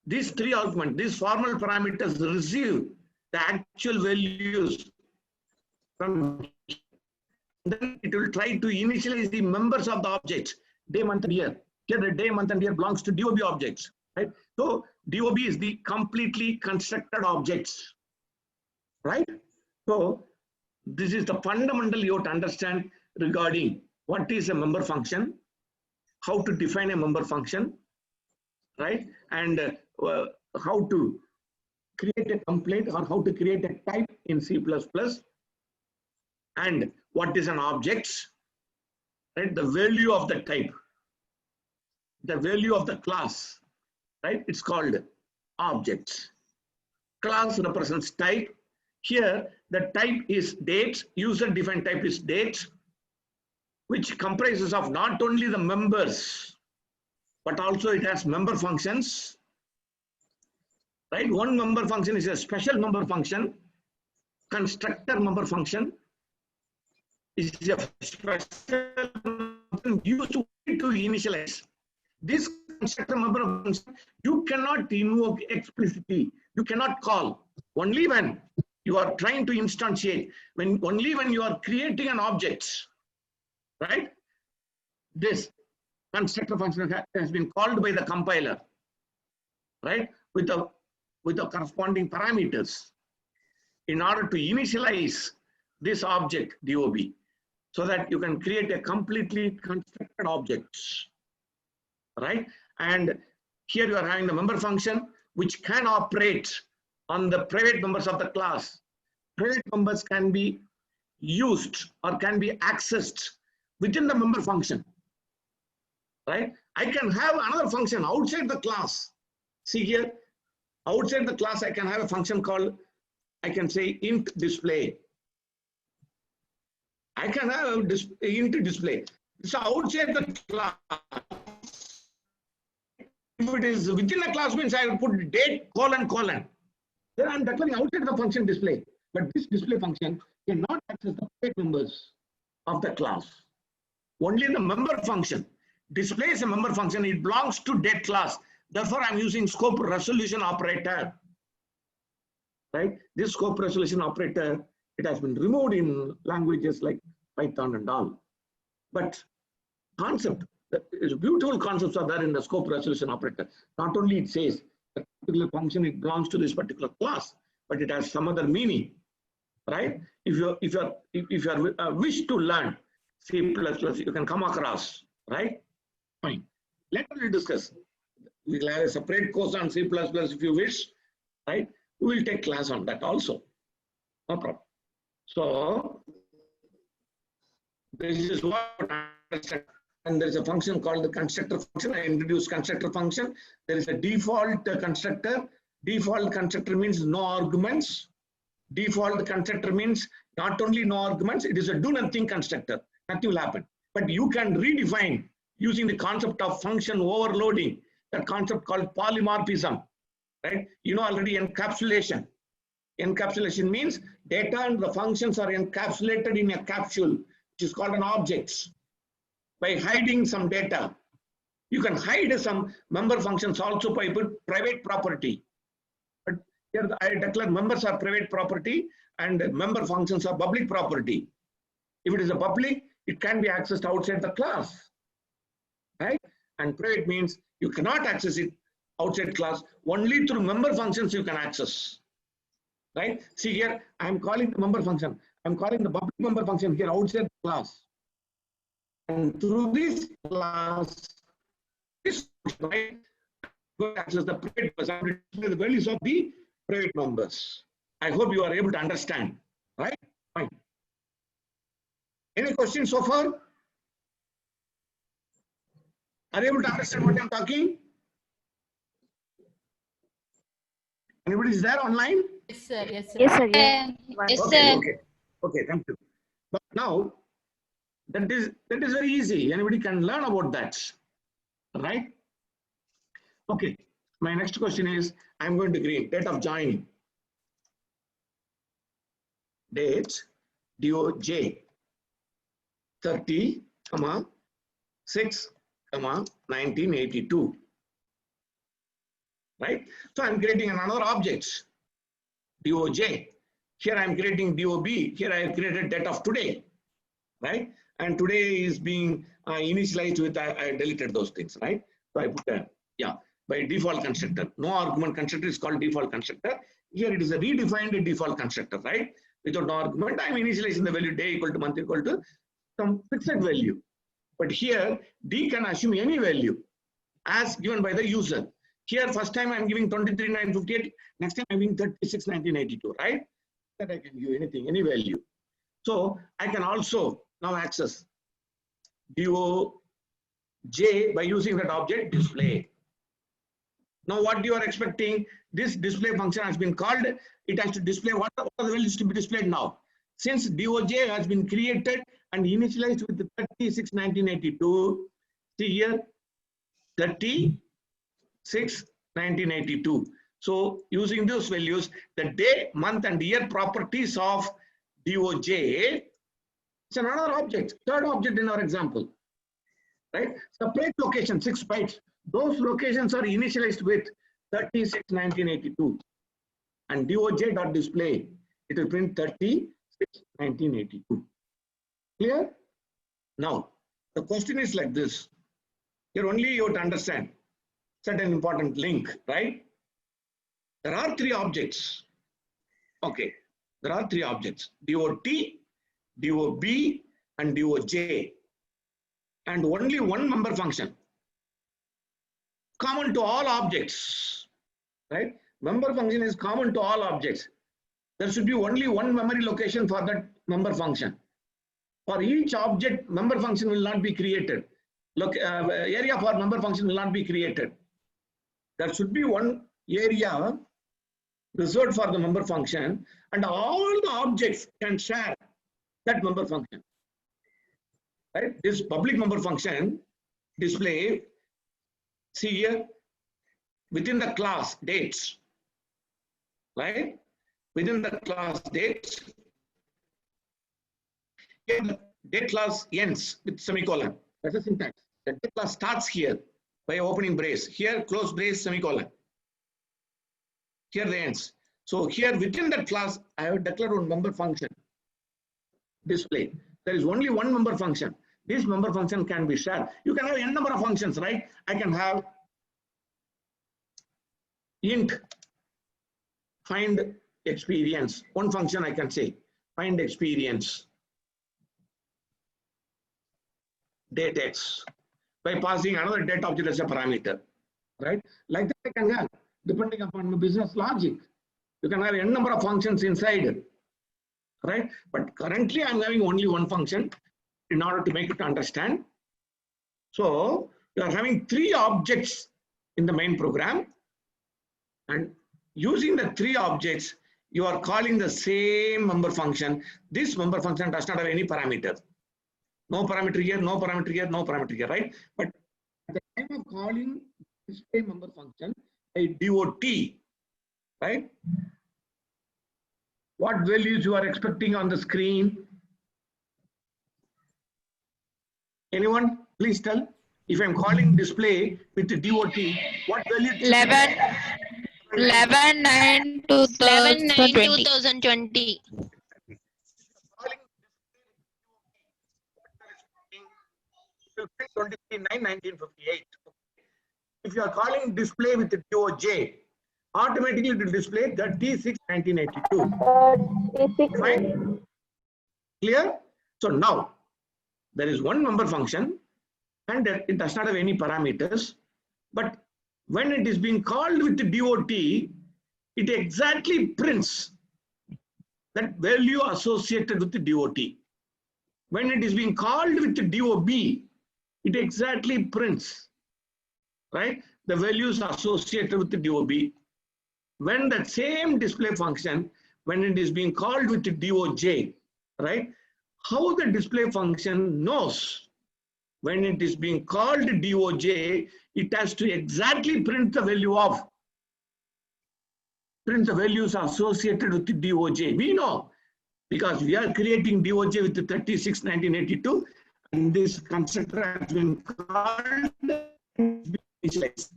these 3 arguments, these formal parameters receive the actual values from. Then it will try to initialize the members of the objects, day, month, and year. Here the day, month, and year belongs to DOB objects, right? So DOB is the completely constructed objects, right? So this is the fundamental you have to understand regarding what is a member function, how to define a member function, right? And how to create a template or how to create a type in C++, and what is an object, right? The value of the type, the value of the class, right? It's called objects. Class represents type. Here, the type is date, user-defined type is date, which comprises of not only the members, but also it has member functions, right? One member function is a special member function, constructor member function is a special function used to initialize. This constructor member function, you cannot invoke explicitly, you cannot call. Only when you are trying to instantiate, only when you are creating an object, right? This constructor function has been called by the compiler, right? With the corresponding parameters in order to initialize this object DOB, so that you can create a completely constructed object, right? And here you are having the member function which can operate on the private members of the class. Private members can be used or can be accessed within the member function, right? I can have another function outside the class. See here, outside the class, I can have a function called, I can say int display. I can have int display. So outside the class, if it is within a class means I will put date colon. Then I'm declaring outside the function display. But this display function cannot access the private members of the class. Only the member function. Display is a member function. It belongs to date class. Therefore, I'm using scope resolution operator. Right? This scope resolution operator, it has been removed in languages like Python and all. But concept, beautiful concepts are there in the scope resolution operator. Not only it says a particular function, it belongs to this particular class, but it has some other meaning, right? If you wish to learn C++, you can come across, right? Fine. Let us discuss. We will have a separate course on C++ if you wish, right? We will take class on that also. No problem. So this is what I understand. And there is a function called the constructor function. I introduced constructor function. There is a default constructor. Default constructor means no arguments. Default constructor means not only no arguments, it is a do nothing constructor. Nothing will happen. But you can redefine using the concept of function overloading, that concept called polymorphism, right? You know already encapsulation. Encapsulation means data and the functions are encapsulated in a capsule, which is called an object. By hiding some data, you can hide some member functions also by private property. But here I declare members are private property and member functions are public property. If it is a public, it can be accessed outside the class, right? And private means you cannot access it outside class. Only through member functions you can access, right? See here, I am calling the member function. I am calling the public member function here outside the class. And through this class, this function, right, going to access the private numbers. I'm going to display the values of the private numbers. I hope you are able to understand, right? Fine. Any questions so far? Are you able to understand what I'm talking? Anybody is there online? Yes, sir. Yes, sir. Yes, sir. Yes. Yes, Okay, sir. okay. Okay, thank you. But now, that is very easy. Anybody can learn about that, right? Okay, my next question is, I'm going to create date of joining. Date, DOJ, 30, 6, 1982. Right? So I'm creating another object, DOJ. Here I'm creating DOB. Here I have created date of today, right? And today is being initialized with, I deleted those things, right? So I put a, by default constructor. No argument constructor is called default constructor. Here it is a redefined default constructor, right? Without no argument, I'm initializing the value day equal to month equal to some fixed value. But here, D can assume any value as given by the user. Here, first time I'm giving 23,958, next time I'm giving 36,1982, right? That I can give anything, any value. So I can also now access DOJ by using that object display. Now what you are expecting, this display function has been called, it has to display what are the values to be displayed now. Since DOJ has been created and initialized with the 36,1982, see here, 36,1982. So using those values, the day, month and year properties of DOJ is another object, third object in our example, right? Separate location, 6 bytes. Those locations are initialized with 36,1982 and DOJ.display. It will print 36,1982. Clear? Now, the question is like this. Here only you have to understand certain important link, right? There are 3 objects. Okay, there are 3 objects, DOT, DOB, and DOJ, and only one member function. Common to all objects, right? Member function is common to all objects. There should be only one memory location for that member function. For each object, member function will not be created. Look, area for member function will not be created. There should be one area reserved for the member function, and all the objects can share that member function. Right? This public member function display, see here, within the class dates, right? Within the class dates, here the date class ends with semicolon. That's the syntax. The date class starts here by opening brace. Here, close brace, semicolon. Here the ends. So here within that class, I have declared one member function display. There is only one member function. This member function can be shared. You can have n number of functions, right? I can have int find experience. One function I can say find experience date x by passing another date object as a parameter, right? Like that I can have, depending upon the business logic. You can have n number of functions inside, right? But currently I'm having only one function in order to make it understand. So you are having 3 objects in the main program, and using the 3 objects, you are calling the same member function. This member function does not have any parameter. No parameter here, no parameter here, no parameter here, right? But at the time of calling display member function by DOT, right? What values you are expecting on the screen? Anyone? Please tell. If I'm calling display with the DOT, what value? 11/9/2020. Calling 23/9/1958. If you are calling display with the DOJ, automatically it will display 36/1982. Fine? Clear? So now there is one member function and it does not have any parameters. But when it is being called with the DOT, it exactly prints that value associated with the DOT. When it is being called with the DOB, it exactly prints, right, the values associated with the DOB. When that same display function, when it is being called with the DOJ, right, how the display function knows when it is being called DOJ, it has to exactly print the value of, print the values associated with the DOJ. We know because we are creating DOJ with the 36/1982, and this constructor has been called initialize.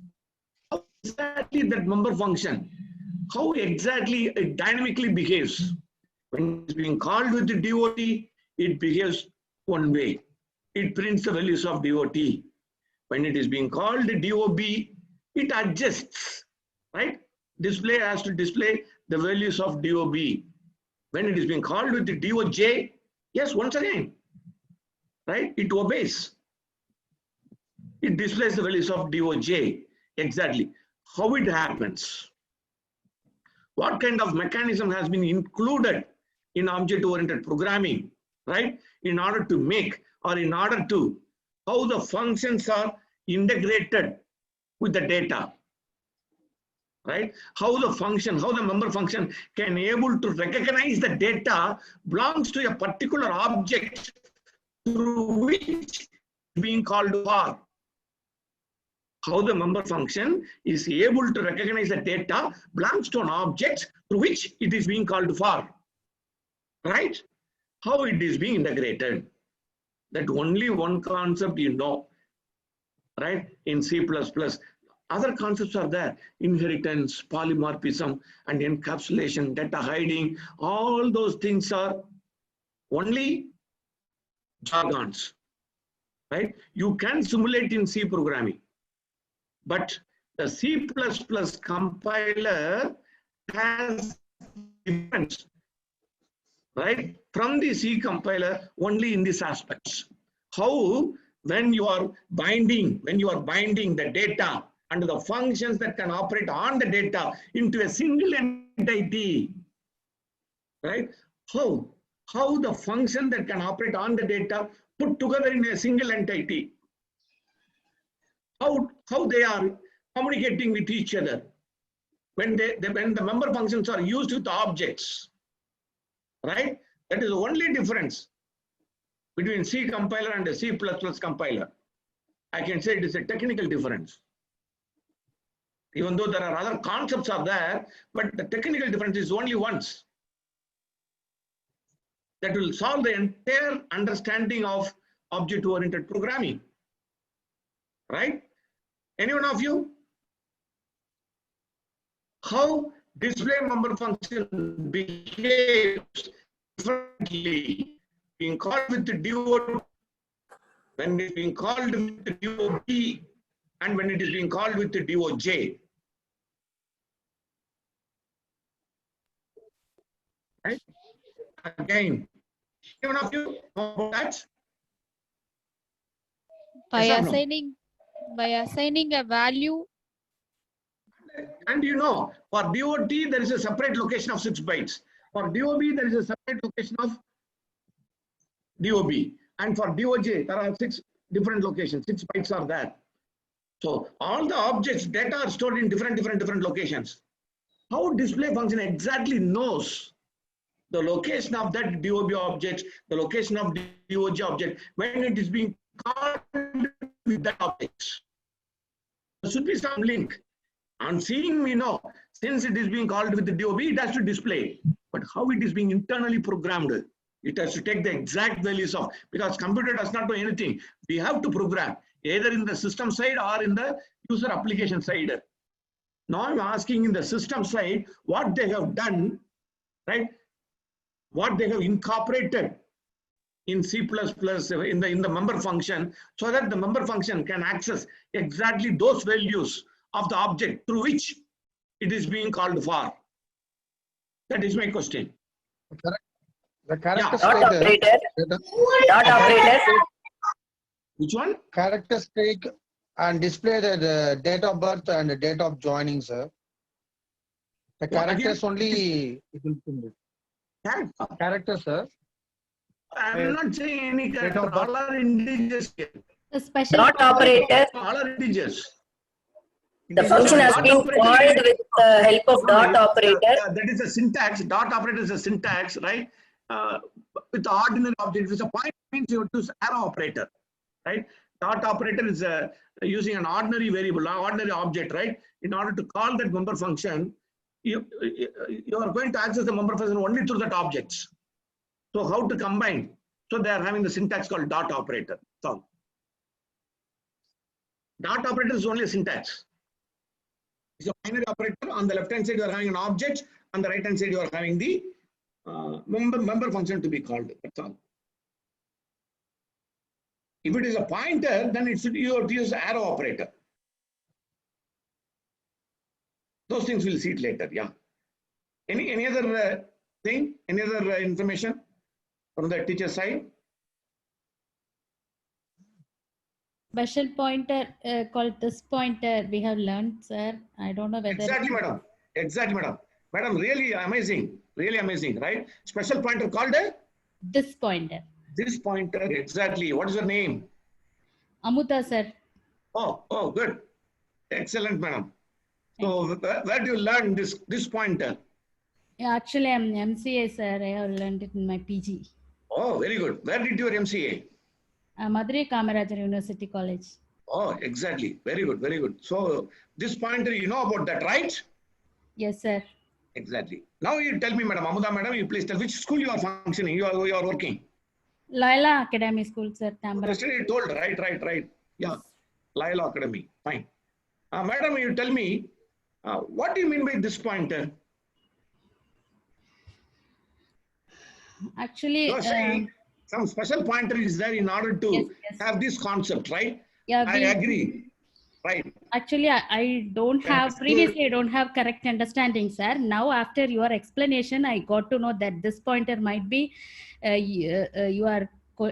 How exactly that member function, how exactly it dynamically behaves. When it's being called with the DOT, it behaves one way. It prints the values of DOT. When it is being called DOB, it adjusts, right? Display has to display the values of DOB. When it is being called with the DOJ, yes, once again, right? It obeys. It displays the values of DOJ. Exactly. How it happens? What kind of mechanism has been included in object-oriented programming, right? In order to make, or in order to, how the functions are integrated with the data, right? How the function, how the member function can able to recognize the data belongs to a particular object through which being called for. How the member function is able to recognize the data belongs to an object through which it is being called for, right? How it is being integrated. That only one concept you know, right? In C++. Other concepts are there. Inheritance, polymorphism, and encapsulation, data hiding. All those things are only jargons, right? You can simulate in C programming. But the C++ compiler has difference, right, from the C compiler only in these aspects. How, when you are binding the data and the functions that can operate on the data into a single entity, right? How the function that can operate on the data put together in a single entity. How they are communicating with each other when the member functions are used with objects, right? That is the only difference between C compiler and the C++ compiler. I can say it is a technical difference. Even though there are other concepts are there, but the technical difference is only once. That will solve the entire understanding of object-oriented programming, right? Any one of you? How display member function behaves differently being called with the DOT, when it is being called with the DOB, and when it is being called with the DOJ. Right? Again, any one of you know about that? By Yes or no? assigning a value. And you know, for DOT, there is a separate location of 6 bytes. For DOB, there is a separate location of DOB. And for DOJ, there are 6 different locations. 6 bytes are there. So all the objects, data are stored in different locations. How display function exactly knows the location of that DOB object, the location of DOJ object, when it is being called with that object. There should be some link. On seeing, we know, since it is being called with the DOB, it has to display. But how it is being internally programmed, it has to take the exact values of, because computer does not know anything. We have to program either in the system side or in the user application side. Now I'm asking in the system side what they have done, right? What they have incorporated in C++ in the member function, so that the member function can access exactly those values of the object through which it is being called for. That is my question. The character Dot operator. Dot operator. Which one? character state and display the date of birth and the date of joining, sir. The What again? characters only. It will be characters, sir. I'm not saying any Date character. of birth. All are integers here. The special Dot operator. All are integers. The function has been called with the help of dot operator. That is a syntax. Dot operator is a syntax, right? With the ordinary object, with a point means you have to use arrow operator, right? Dot operator is using an ordinary variable, ordinary object, right? In order to call that member function, you are going to access the member function only through that objects. So how to combine? So they are having the syntax called dot operator. So dot operator is only a syntax. It's a binary operator. On the left hand side, you are having an object. On the right hand side, you are having the member function to be called. That's all. If it is a pointer, then you have to use arrow operator. Those things we'll see it later. Yeah. Any other thing? Any other information from the teacher side? special pointer called this pointer we have learned, sir. I don't know whether. Exactly, madam. Exactly, madam. Madam, really amazing. Really amazing, right? Special pointer called This pointer. this pointer. Exactly. What is your name? Amuta, sir. Oh, good. Excellent, madam. So where do you learn this pointer? Yeah, actually, I'm MCA, sir. I have learned it in my PG. Oh, very good. Where did your MCA? Madurai Kamarajar University College. Oh, exactly. Very good, very good. So this pointer, you know about that, right? Yes, sir. Exactly. Now you tell me, madam, Amuda, madam, you please tell which school you are functioning, you are working. Loyola Academy School, sir. Tambra. Yesterday you told, right. Yeah, Loyola Academy. Fine. Madam, you tell me, what do you mean by this pointer? Actually, You are saying some special pointer is there in order to yes. have this concept, right? yeah, I agree. Right. Actually, I don't have, previously I don't have correct understanding, sir. Now, after your explanation, I got to know that this pointer might be your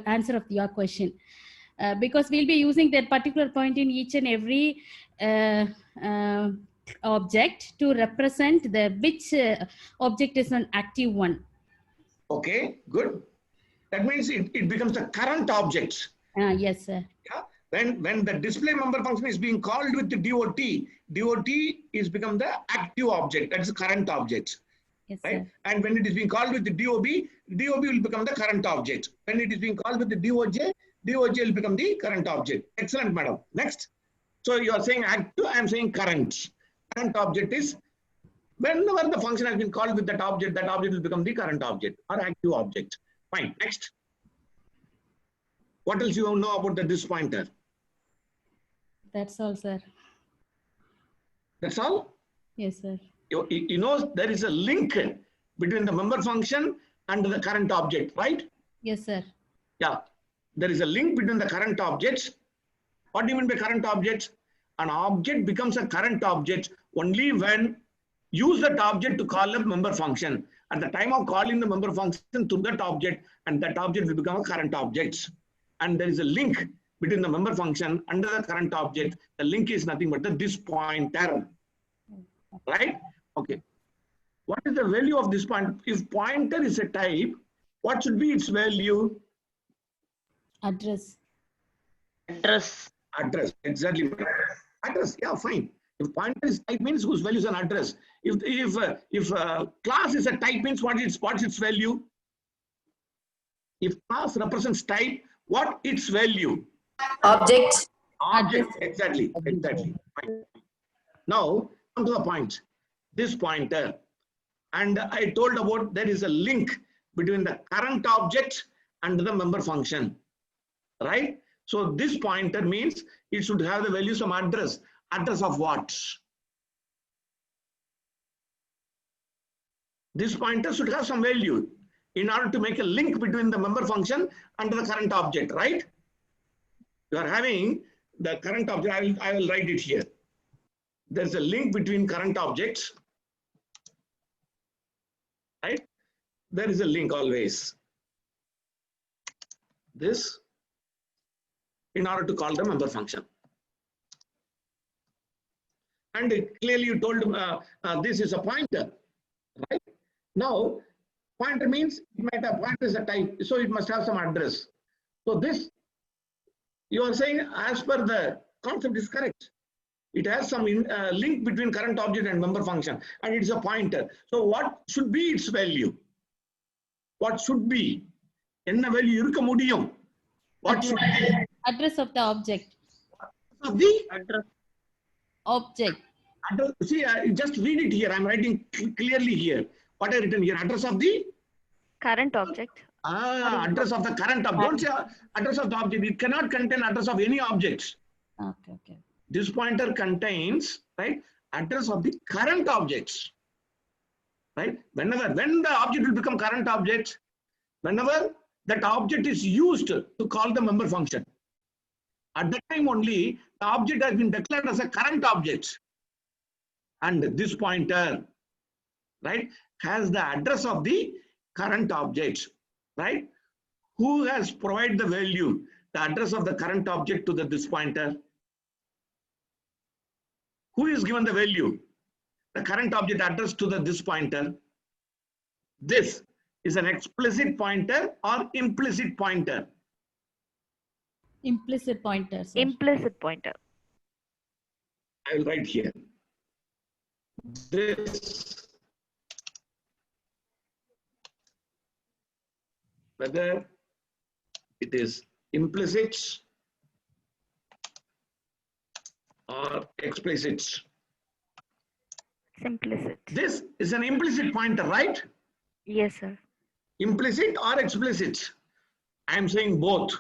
answer of your question. Because we'll be using that particular point in each and every object to represent which object is an active one. Okay, good. That means it becomes the current object. Yes, sir. Yeah. When the display member function is being called with the DOT is become the active object. That is the current object. Yes, right? sir. And when it is being called with the DOB will become the current object. When it is being called with the DOJ will become the current object. Excellent, madam. Next. So you are saying active, I am saying current. Current object is whenever the function has been called with that object will become the current object or active object. Fine. Next. What else you know about this pointer? That's all, sir. That's all? Yes, sir. You know there is a link between the member function and the current object, right? Yes, sir. Yeah. There is a link between the current objects. What do you mean by current objects? An object becomes a current object only when use that object to call a member function. At the time of calling the member function to that object, and that object will become a current object. And there is a link between the member function and the current object. The link is nothing but this pointer. Right? Okay. What is the value of this pointer? If pointer is a type, what should be its value? Address. Address. Exactly. Address. Yeah, fine. If pointer is type means whose value is an address. If class is a type means what is its value? If class represents type, what its value? Object. Object. Exactly. Fine. Now come to the point. This pointer, and I told about there is a link between the current object and the member function, right? So this pointer means it should have the value some address. Address of what? This pointer should have some value in order to make a link between the member function and the current object, right? You are having the current object. I will write it here. There's a link between current objects, right? There is a link always. This in order to call the member function. And clearly you told this is a pointer, right? Now, pointer means it might have pointer is a type, so it must have some address. So this, you are saying as per the concept is correct. It has some link between current object and member function, and it's a pointer. So what should be its value? What should be? Enna value irukka mudiyum? What should be? Address of the object. Of the Object. address. See, just read it here. I'm writing clearly here. What I written here? Address of the Current object. address of the current object. Don't say address of the object. It cannot contain address of any objects. Okay. This pointer contains, right, address of the current objects, right? When the object will become current object, whenever that object is used to call the member function, at that time only the object has been declared as a current object, and this pointer, right, has the address of the current object, right? Who has provided the value, the address of the current object to this pointer? Who is given the value? The current object address to this pointer. This is an explicit pointer or implicit pointer? Implicit pointer. Sir. Implicit pointer. I will write here. This, whether it is implicit or explicit. It's implicit. This is an implicit pointer, right? Yes, sir. Implicit or explicit? I am saying both,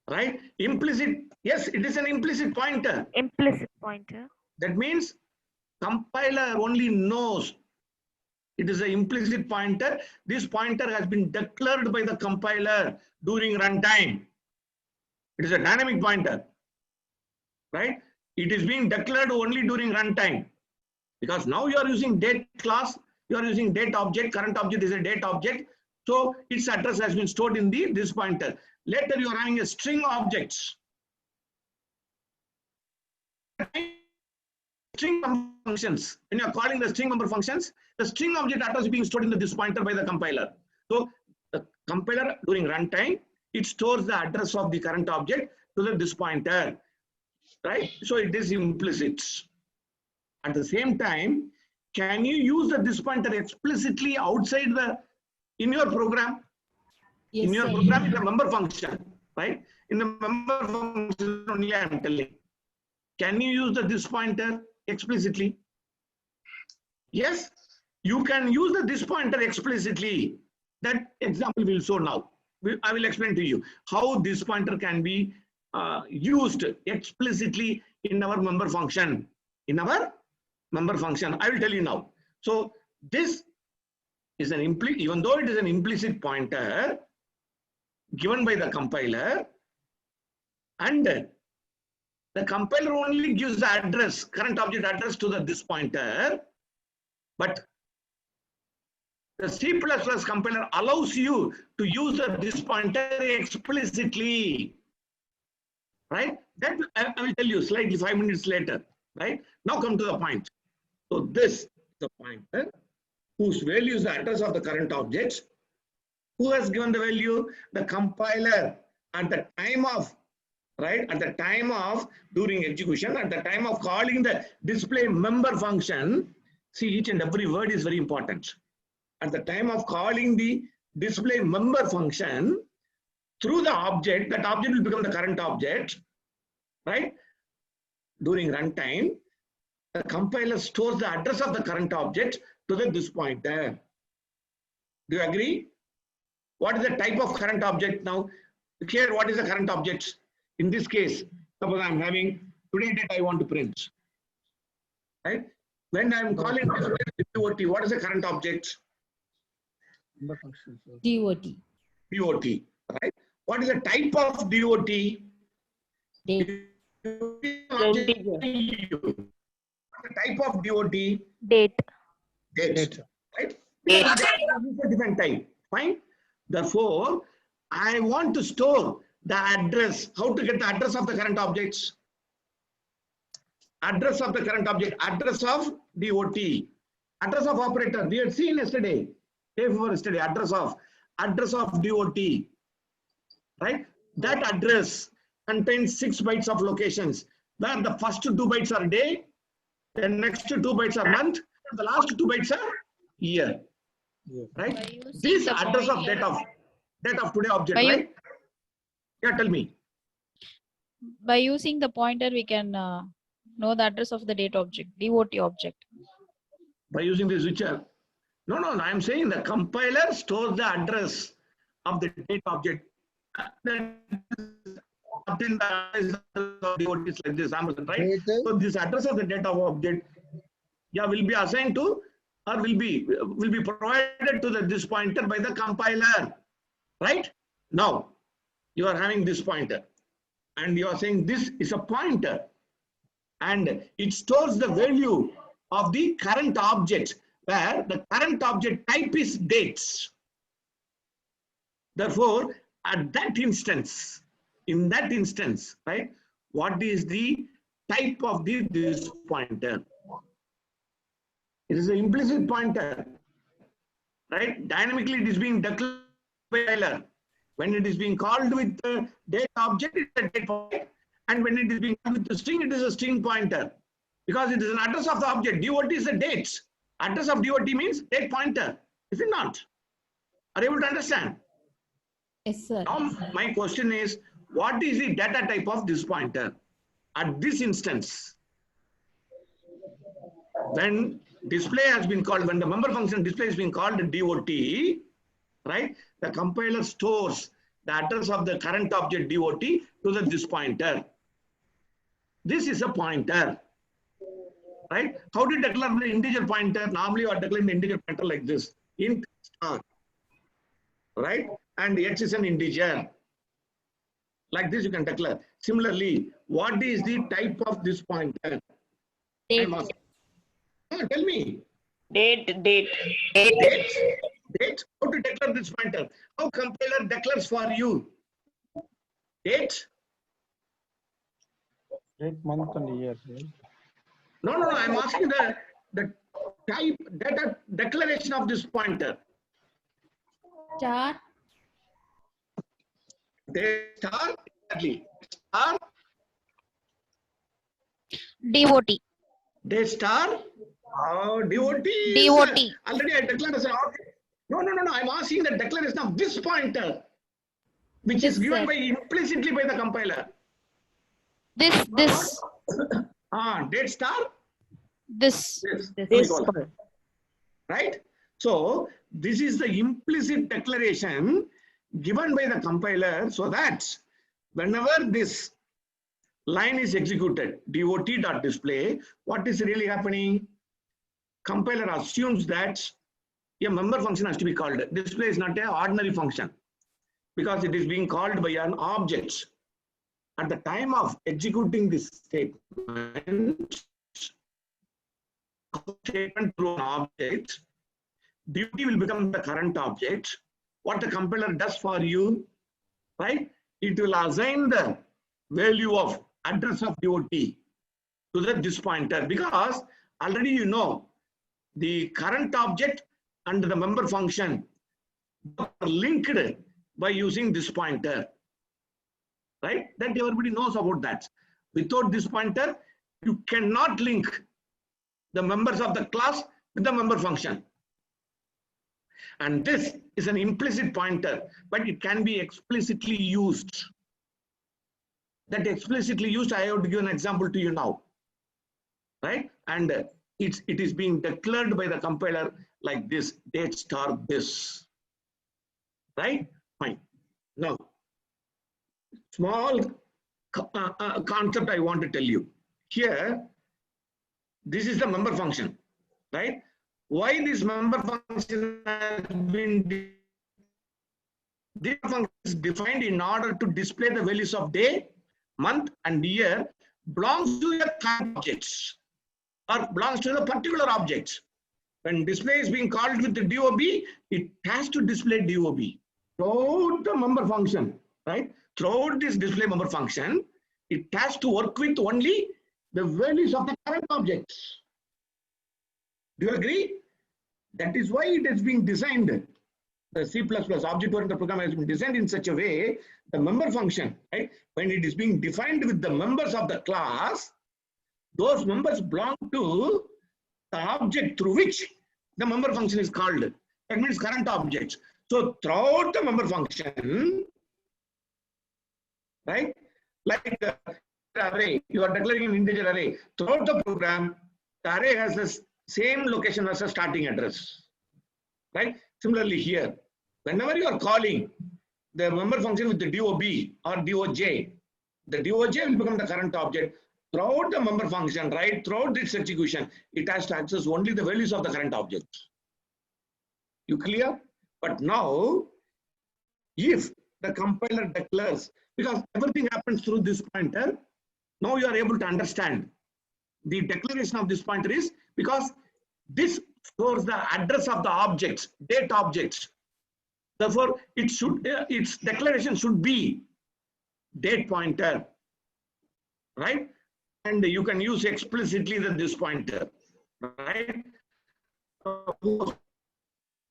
right? Implicit, yes, it is an implicit pointer. Implicit pointer. That means compiler only knows it is an implicit pointer. This pointer has been declared by the compiler during runtime. It is a dynamic pointer, right? It is being declared only during runtime, because now you are using date class, you are using date object, current object is a date object, so its address has been stored in this pointer. Later you are having a string objects. String functions, when you are calling the string member functions, the string object address is being stored in this pointer by the compiler. So the compiler during runtime, it stores the address of the current object to this pointer, right? So it is implicit. At the same time, can you use this pointer explicitly outside in your program? Yes, In your sir. program, in the member function, right? In the member function only I am telling. Can you use this pointer explicitly? Yes, you can use this pointer explicitly. That example will show now. I will explain to you how this pointer can be used explicitly in our member function. In our member function, I will tell you now. So this is an even though it is an implicit pointer given by the compiler, and the compiler only gives the address, current object address to this pointer, but the C++ compiler allows you to use this pointer explicitly, right? That I will tell you slightly 5 minutes later, right? Now come to the point. So this is the pointer whose value is the address of the current object. Who has given the value? The compiler at the time of, right? At the time of during execution, at the time of calling the display member function. See, each and every word is very important. At the time of calling the display member function through the object, that object will become the current object, right? During runtime, the compiler stores the address of the current object to this pointer. Do you agree? What is the type of current object now? Here, what is the current object? In this case, suppose I am having today date I want to print, right? When I am calling DOT, what is the current object? DOT. DOT, right? What is the type of DOT? Date. The type of DOT? Date. Date, right? Different type, fine. Therefore, I want to store the address. How to get the address of the current objects? Address of the current object, address of DOT, address of operator. We had seen yesterday, day before yesterday, address of DOT, right? That address contains 6 bytes of locations, where the first 2 bytes are day, the next 2 bytes are month, and the last 2 bytes are year, right? By using This the address of pointer- date of today object, By u- right? Yeah, tell me. By using the pointer, we can know the address of the date object, DOT object. By using the switcher. No, I'm saying the compiler stores the address of the date object. Obtain the address of DOT is like this, Amazon, right? Date. So this address of the data object, yeah, will be assigned to, or will be provided to this pointer by the compiler, right? Now you are having this pointer, and you are saying this is a pointer, and it stores the value of the current object, where the current object type is dates. Therefore, at that instance, in that instance, right, what is the type of this pointer? It is an implicit pointer, right? Dynamically, it is being declared by compiler. When it is being called with the date object, it is a date pointer. And when it is being called with the string, it is a string pointer. Because it is an address of the object. DOT is the dates. Address of DOT means date pointer. Is it not? Are you able to understand? Yes, sir. Now, my question is, what is the data type of this pointer? At this instance, when display has been called, when the member function display has been called DOT, right? The compiler stores the address of the current object DOT to this pointer. This is a pointer, right? How do you declare the integer pointer? Normally, you are declaring the integer pointer like this, int star, right? And x is an integer. Like this, you can declare. Similarly, what is the type of this pointer? Date. Tell me. Date. Date. How to declare this pointer? How compiler declares for you? Date. Date, month and year. No. I'm asking the type data declaration of this pointer. Star. Date star. Exactly. Star. DOT. Date star. Oh, DOT. DOT. Already I declared as an object. No. I'm asking the declaration of this pointer, which is given by implicitly by the compiler. This. Date star. This. Right? So this is the implicit declaration given by the compiler, so that whenever this line is executed, dot.display, what is really happening? Compiler assumes that a member function has to be called. Display is not an ordinary function because it is being called by an object. At the time of executing this statement through an object, DOT will become the current object. What the compiler does for you, right? It will assign the value of address of DOT to this pointer, because already you know the current object and the member function are linked by using this pointer, right? That everybody knows about that. Without this pointer, you cannot link the members of the class with the member function. And this is an implicit pointer, but it can be explicitly used. That explicitly used, I have to give an example to you now, right? And it is being declared by the compiler like this, date star this, right? Fine. Now, small concept I want to tell you. Here, this is the member function, right? Why this member function has been this function is defined in order to display the values of day, month, and year belongs to the current objects or belongs to the particular objects. When display is being called with the DOB, it has to display DOB throughout the member function, right? Throughout this display member function, it has to work with only the values of the current objects. Do you agree? That is why it has been designed. The C++ object-oriented program has been designed in such a way, the member function, right? When it is being defined with the members of the class, those members belong to the object through which the member function is called. That means current objects. So throughout the member function, right? Like the array, you are declaring an integer array. Throughout the program, the array has the same location as a starting address, right? Similarly here, whenever you are calling the member function with the DOB or DOJ, the DOJ will become the current object. Throughout the member function, right, throughout its execution, it has to access only the values of the current object. You clear? But now, if the compiler declares, because everything happens through this pointer, now you are able to understand the declaration of this pointer is because this stores the address of the objects, date objects. Therefore, it should its declaration should be date pointer, right? And you can use explicitly this pointer, right?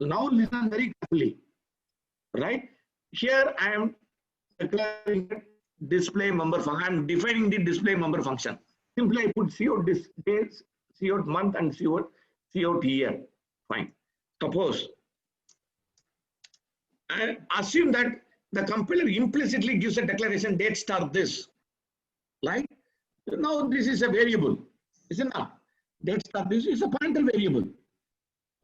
Now listen very carefully, right? Here I am declaring display member function. I am defining the display member function. Simply I put COUT this days, COUT month, and COUT year. Fine. Suppose I assume that the compiler implicitly gives a declaration date star this. Right? Now this is a variable, isn't it? Date star this is a pointer variable.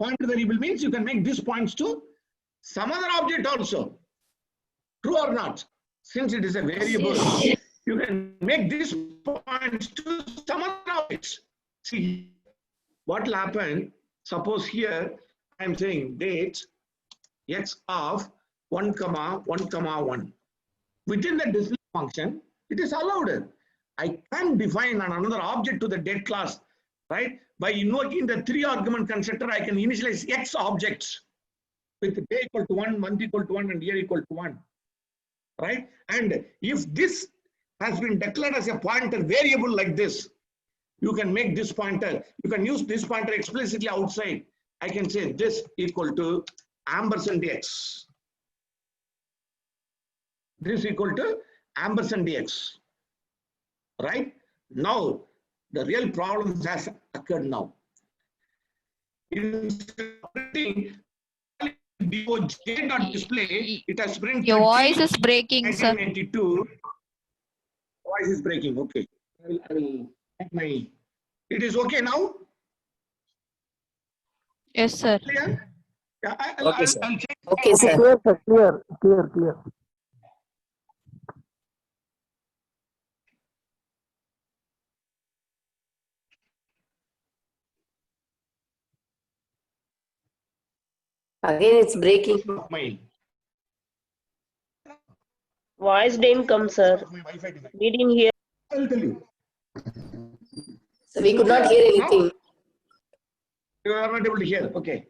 Pointer variable means you can make this points to some other object also. True or not? Since it is a variable, you can make this points to some other objects. See, what will happen? Suppose here I am saying date x of 1, 1, 1. Within the display function, it is allowed. I can define another object to the date class, right? By invoking the 3-argument constructor, I can initialize x objects with day equal to 1, month equal to 1, and year equal to 1, right? And if this has been declared as a pointer variable like this, you can make this pointer, you can use this pointer explicitly outside. I can say this equal to ampersand x. This equal to ampersand x, right? Now, the real problem has occurred now. Instead of printing DOJ.display, it has printed Your voice is breaking, sir. 1992. Voice is breaking. Okay. I will make my. It is okay now? Yes, sir. Clear? Yeah, Okay, sir. I'll check. Okay, sir. Clear, sir. Clear. Again, it's breaking. My Voice didn't come, sir. Wi-Fi device. We didn't hear. I will tell you. So we could not hear anything. You are not able to hear. Okay.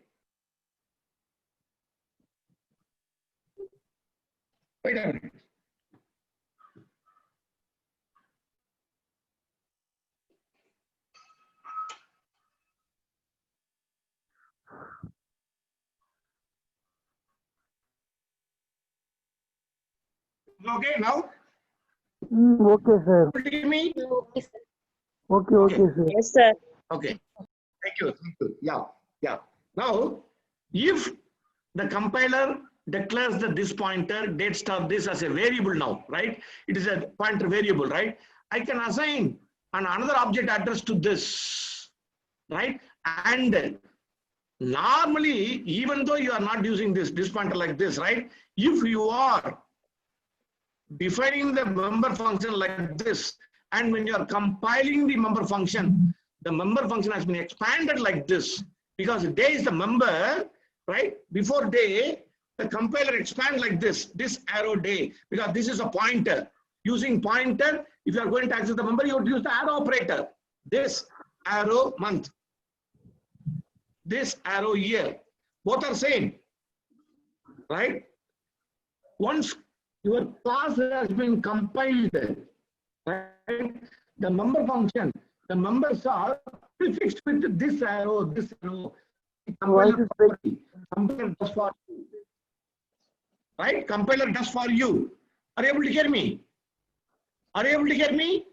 Wait a minute. Okay, now? Okay, sir. Able to hear me? Okay, sir. Yes, sir. Okay. Thank you. Yeah. Now, if the compiler declares that this pointer date star this as a variable now, right? It is a pointer variable, right? I can assign another object address to this, right? And normally, even though you are not using this pointer like this, right? If you are defining the member function like this, and when you are compiling the member function has been expanded like this, because day is the member, right? Before day, the compiler expands like this arrow day, because this is a pointer. Using pointer, if you are going to access the member, you would use the arrow operator. This arrow month, this arrow year, both are same, right? Once your class has been compiled, right? The member function the members are prefixed with this arrow, this arrow. Voice is breaking. Compiler does for you. Right? Compiler does for you. Are you able to hear me? Are you able to hear me?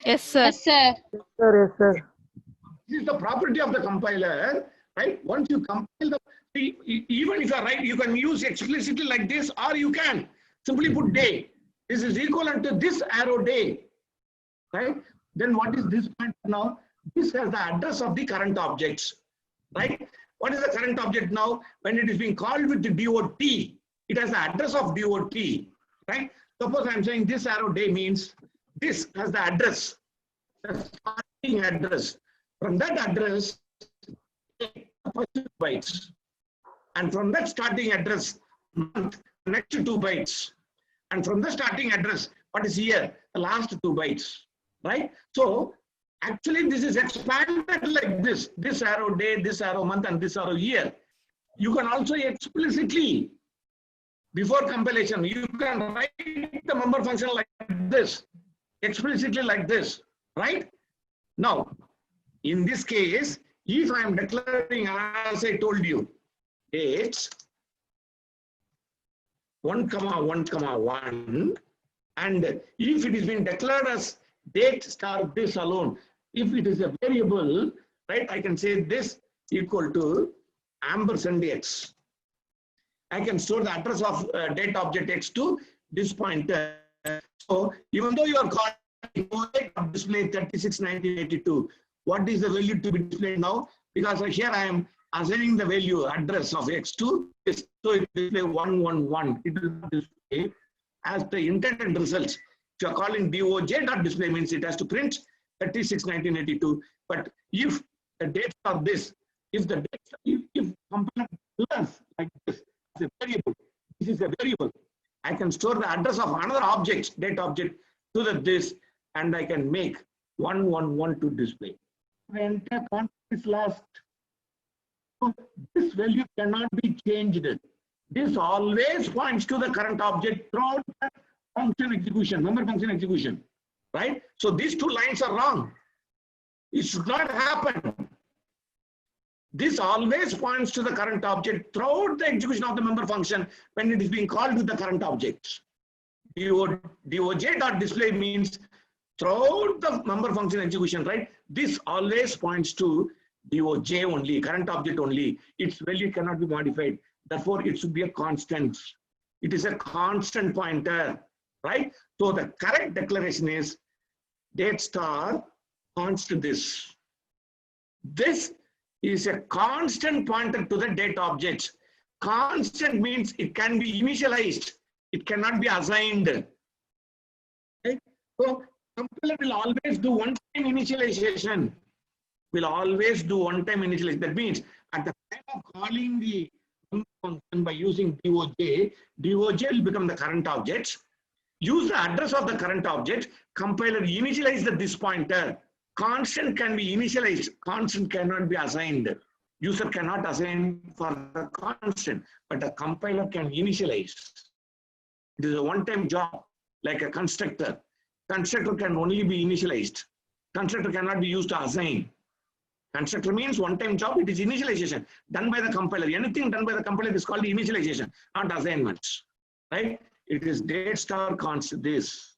Yes, sir. Yes, sir. Yes, sir. Yes, sir. This is the property of the compiler, right? Once you compile the, even if you are right, you can use explicitly like this, or you can simply put day. This is equivalent to this arrow day, right? Then what is this point now? This has the address of the current objects, right? What is the current object now? When it is being called with the DOT, it has the address of DOT, right? Suppose I am saying this arrow day means this has the address, the starting address. From that address, first 2 bytes. And from that starting address, month, next 2 bytes. And from the starting address, what is here? The last 2 bytes, right? So actually this is expanded like this. This arrow day, this arrow month, and this arrow year. You can also explicitly, before compilation, you can write the member function like this, explicitly like this, right? Now, in this case, if I am declaring, as I told you, dates 1, 1, 1, and if it is being declared as date star this alone, if it is a variable, right, I can say this equal to ampersand x. I can store the address of date object x to this pointer. So even though you are calling display 361982, what is the value to be displayed now? Because here I am assigning the value address of x to this. So it will display 111. It will display as the intended results. If you are calling doj.display means it has to print 361982. But if the dates are this, if the dates, if compiler plus like this, is a variable. This is a variable. I can store the address of another object, date object, to the this, and I can make 111 to display. The entire context is lost. So this value cannot be changed. This always points to the current object throughout the function execution, member function execution, right? So these 2 lines are wrong. It should not happen. This always points to the current object throughout the execution of the member function when it is being called with the current object. Doj.display means throughout the member function execution, right? This always points to Doj only, current object only. Its value cannot be modified. Therefore, it should be a constant. It is a constant pointer, right? So the correct declaration is date star const this. This is a constant pointer to the date object. Constant means it can be initialized. It cannot be assigned. Right? So compiler will always do one-time initialization. Will always do one-time initialization. That means at the time of calling the function by using Doj, Doj will become the current object. Use the address of the current object. Compiler initialize this pointer. Constant can be initialized. Constant cannot be assigned. User cannot assign for the constant, but the compiler can initialize. It is a one-time job, like a constructor. Constructor can only be initialized. Constructor cannot be used to assign. Constructor means one-time job. It is initialization done by the compiler. Anything done by the compiler is called initialization, not assignment. Right? It is date star const this.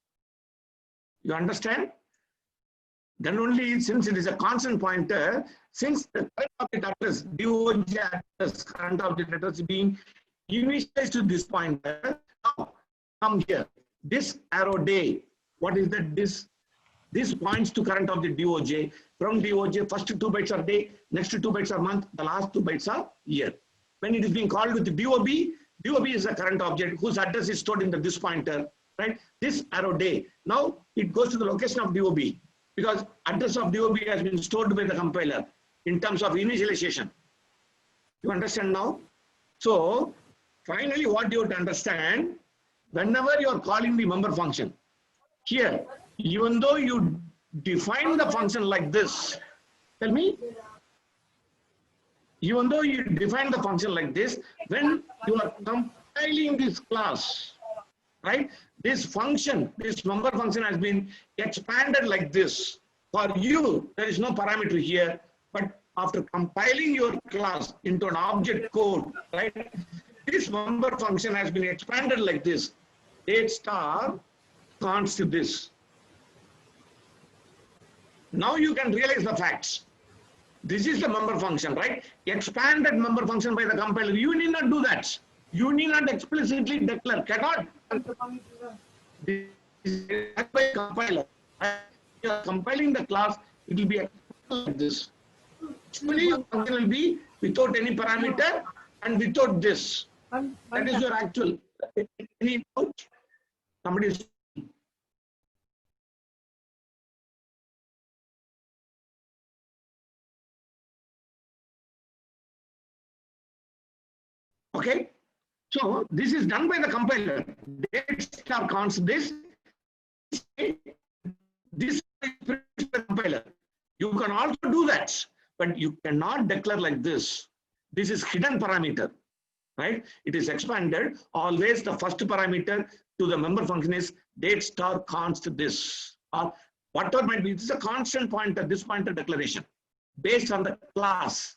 You understand? Then only, since it is a constant pointer, since the current object address, Doj address, current object address is being initialized to this pointer, now come here. This arrow day, what is that? This points to current object Doj. From Doj, first 2 bytes are day, next 2 bytes are month, the last 2 bytes are year. When it is being called with the DOB, DOB is the current object whose address is stored in the this pointer, right? This arrow day. Now it goes to the location of DOB because address of DOB has been stored by the compiler in terms of initialization. You understand now? So finally, what you have to understand, whenever you are calling the member function, here, even though you define the function like this, tell me, even though you define the function like this, when you are compiling this class, right, this function, this member function has been expanded like this. For you, there is no parameter here, but after compiling your class into an object code, right? This member function has been expanded like this. Date star const this. Now you can realize the facts. This is the member function, right? Expanded member function by the compiler. You need not do that. You need not explicitly declare. Cannot. This is by compiler. You are compiling the class, it will be like this. Actually, your function will be without any parameter and without this. That is your actual. Any doubt? Somebody is. Okay. So this is done by the compiler. Date star const this. This is the compiler. You can also do that, but you cannot declare like this. This is hidden parameter, right? It is expanded. Always the first parameter to the member function is date star const this, or whatever might be. This is a constant pointer, this pointer declaration based on the class.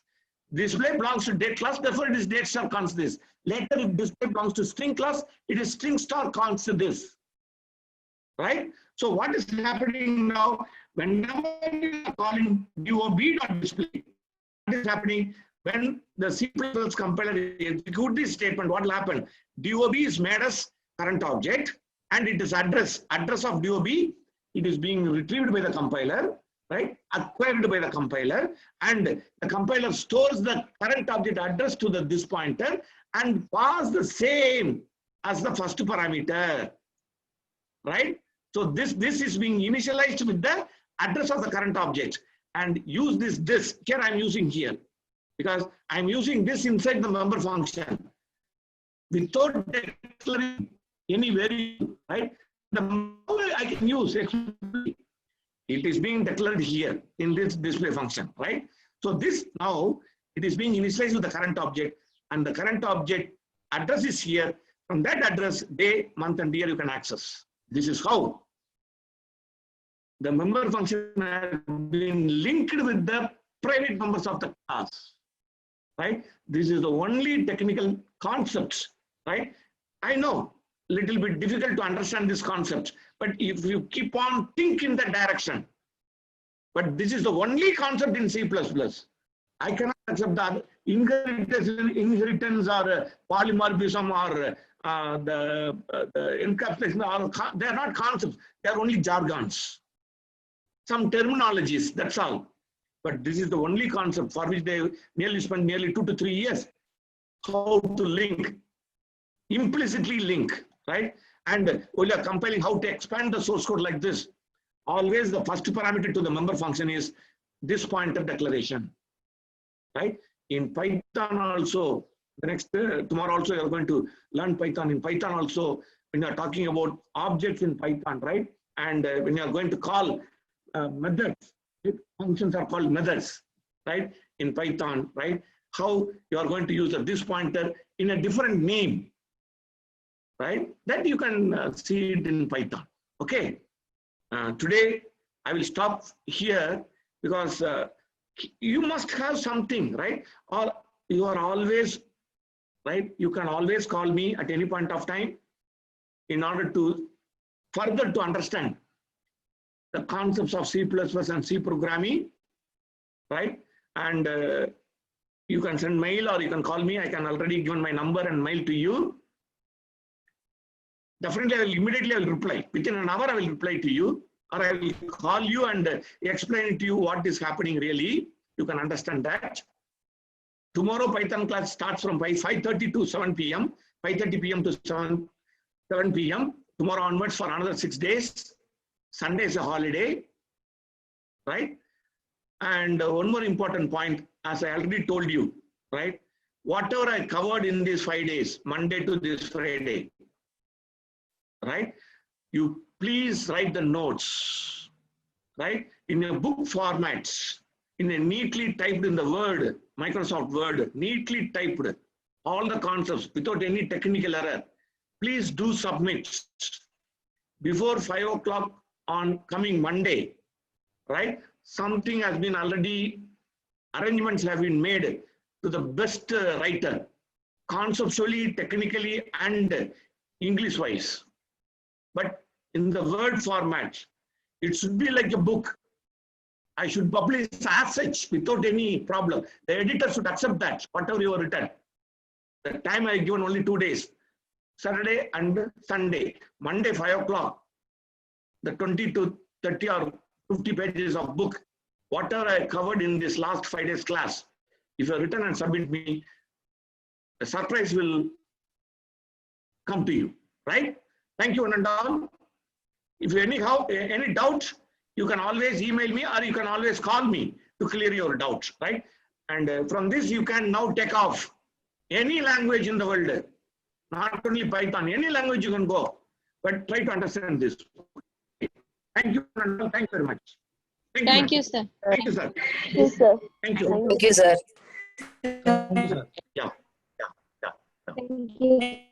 Display belongs to date class, therefore it is date star const this. Later, if display belongs to string class, it is string star const this, right? So what is happening now? Whenever you are calling dob.display, what is happening? When the C++ compiler execute this statement, what will happen? DOB is made as current object, and it is address of DOB. It is being retrieved by the compiler, right? Acquired by the compiler, and the compiler stores the current object address to this pointer and pass the same as the first parameter, right? So this is being initialized with the address of the current object, and use this here I'm using here because I'm using this inside the member function without declaring any variable, right? I can use explicitly. It is being declared here in this display function, right? So this now it is being initialized with the current object, and the current object address is here. From that address, day, month, and year you can access. This is how the member function has been linked with the private members of the class, right? This is the only technical concepts, right? I know little bit difficult to understand this concept, but if you keep on thinking in that direction, but this is the only concept in C++. I cannot accept that inheritance or polymorphism or the encapsulation, they are not concepts, they are only jargons. Some terminologies, that's all. But this is the only concept for which they nearly spent nearly 2 to 3 years. How to link, implicitly link, right? And we are compiling how to expand the source code like this. Always the first parameter to the member function is this pointer declaration, right? In Python also, the next tomorrow also you are going to learn Python. In Python also, when you are talking about objects in Python, right? And when you are going to call methods, functions are called methods, right? In Python, right? How you are going to use this pointer in a different name, right? That you can see it in Python. Okay. Today I will stop here because you must have something, right? Or you are always, right? You can always call me at any point of time in order to further to understand the concepts of C++ and C programming, right? And you can send mail or you can call me. I can already given my number and mail to you. Definitely, I will immediately reply. Within an hour, I will reply to you, or I will call you and explain to you what is happening really. You can understand that. Tomorrow, Python class starts from 5:30 to 7 p.m., 5:30 p.m. to 7 p.m. Tomorrow onwards for another 6 days. Sunday is a holiday, right? And one more important point, as I already told you, right? Whatever I covered in these 5 days, Monday to this Friday, right? You please write the notes, right? In a book formats, in a neatly typed in the Word, Microsoft Word, neatly typed, all the concepts without any technical error. Please do submit before 5 o'clock on coming Monday. right? Something has been already, arrangements have been made to the best writer, conceptually, technically, and English-wise. But in the Word format, it should be like a book. I should publish as such without any problem. The editor should accept that, whatever you have written. The time I given only 2 days, Saturday and Sunday. Monday 5 o'clock, the 20 to 30 or 50 pages of book, whatever I covered in this last 5 days class, if you have written and submit me, the surprise will come to you, right? Thank you, one and all. If you anyhow any doubt, you can always email me or you can always call me to clear your doubts, right? And from this, you can now take off any language in the world, not only Python, any language you can go, but try to understand this. Thank you, and thank you very much. Thank you, sir. Thank you, sir. Yes, sir. Thank you. Thank you, sir. Thank you, sir. Yeah. Thank you.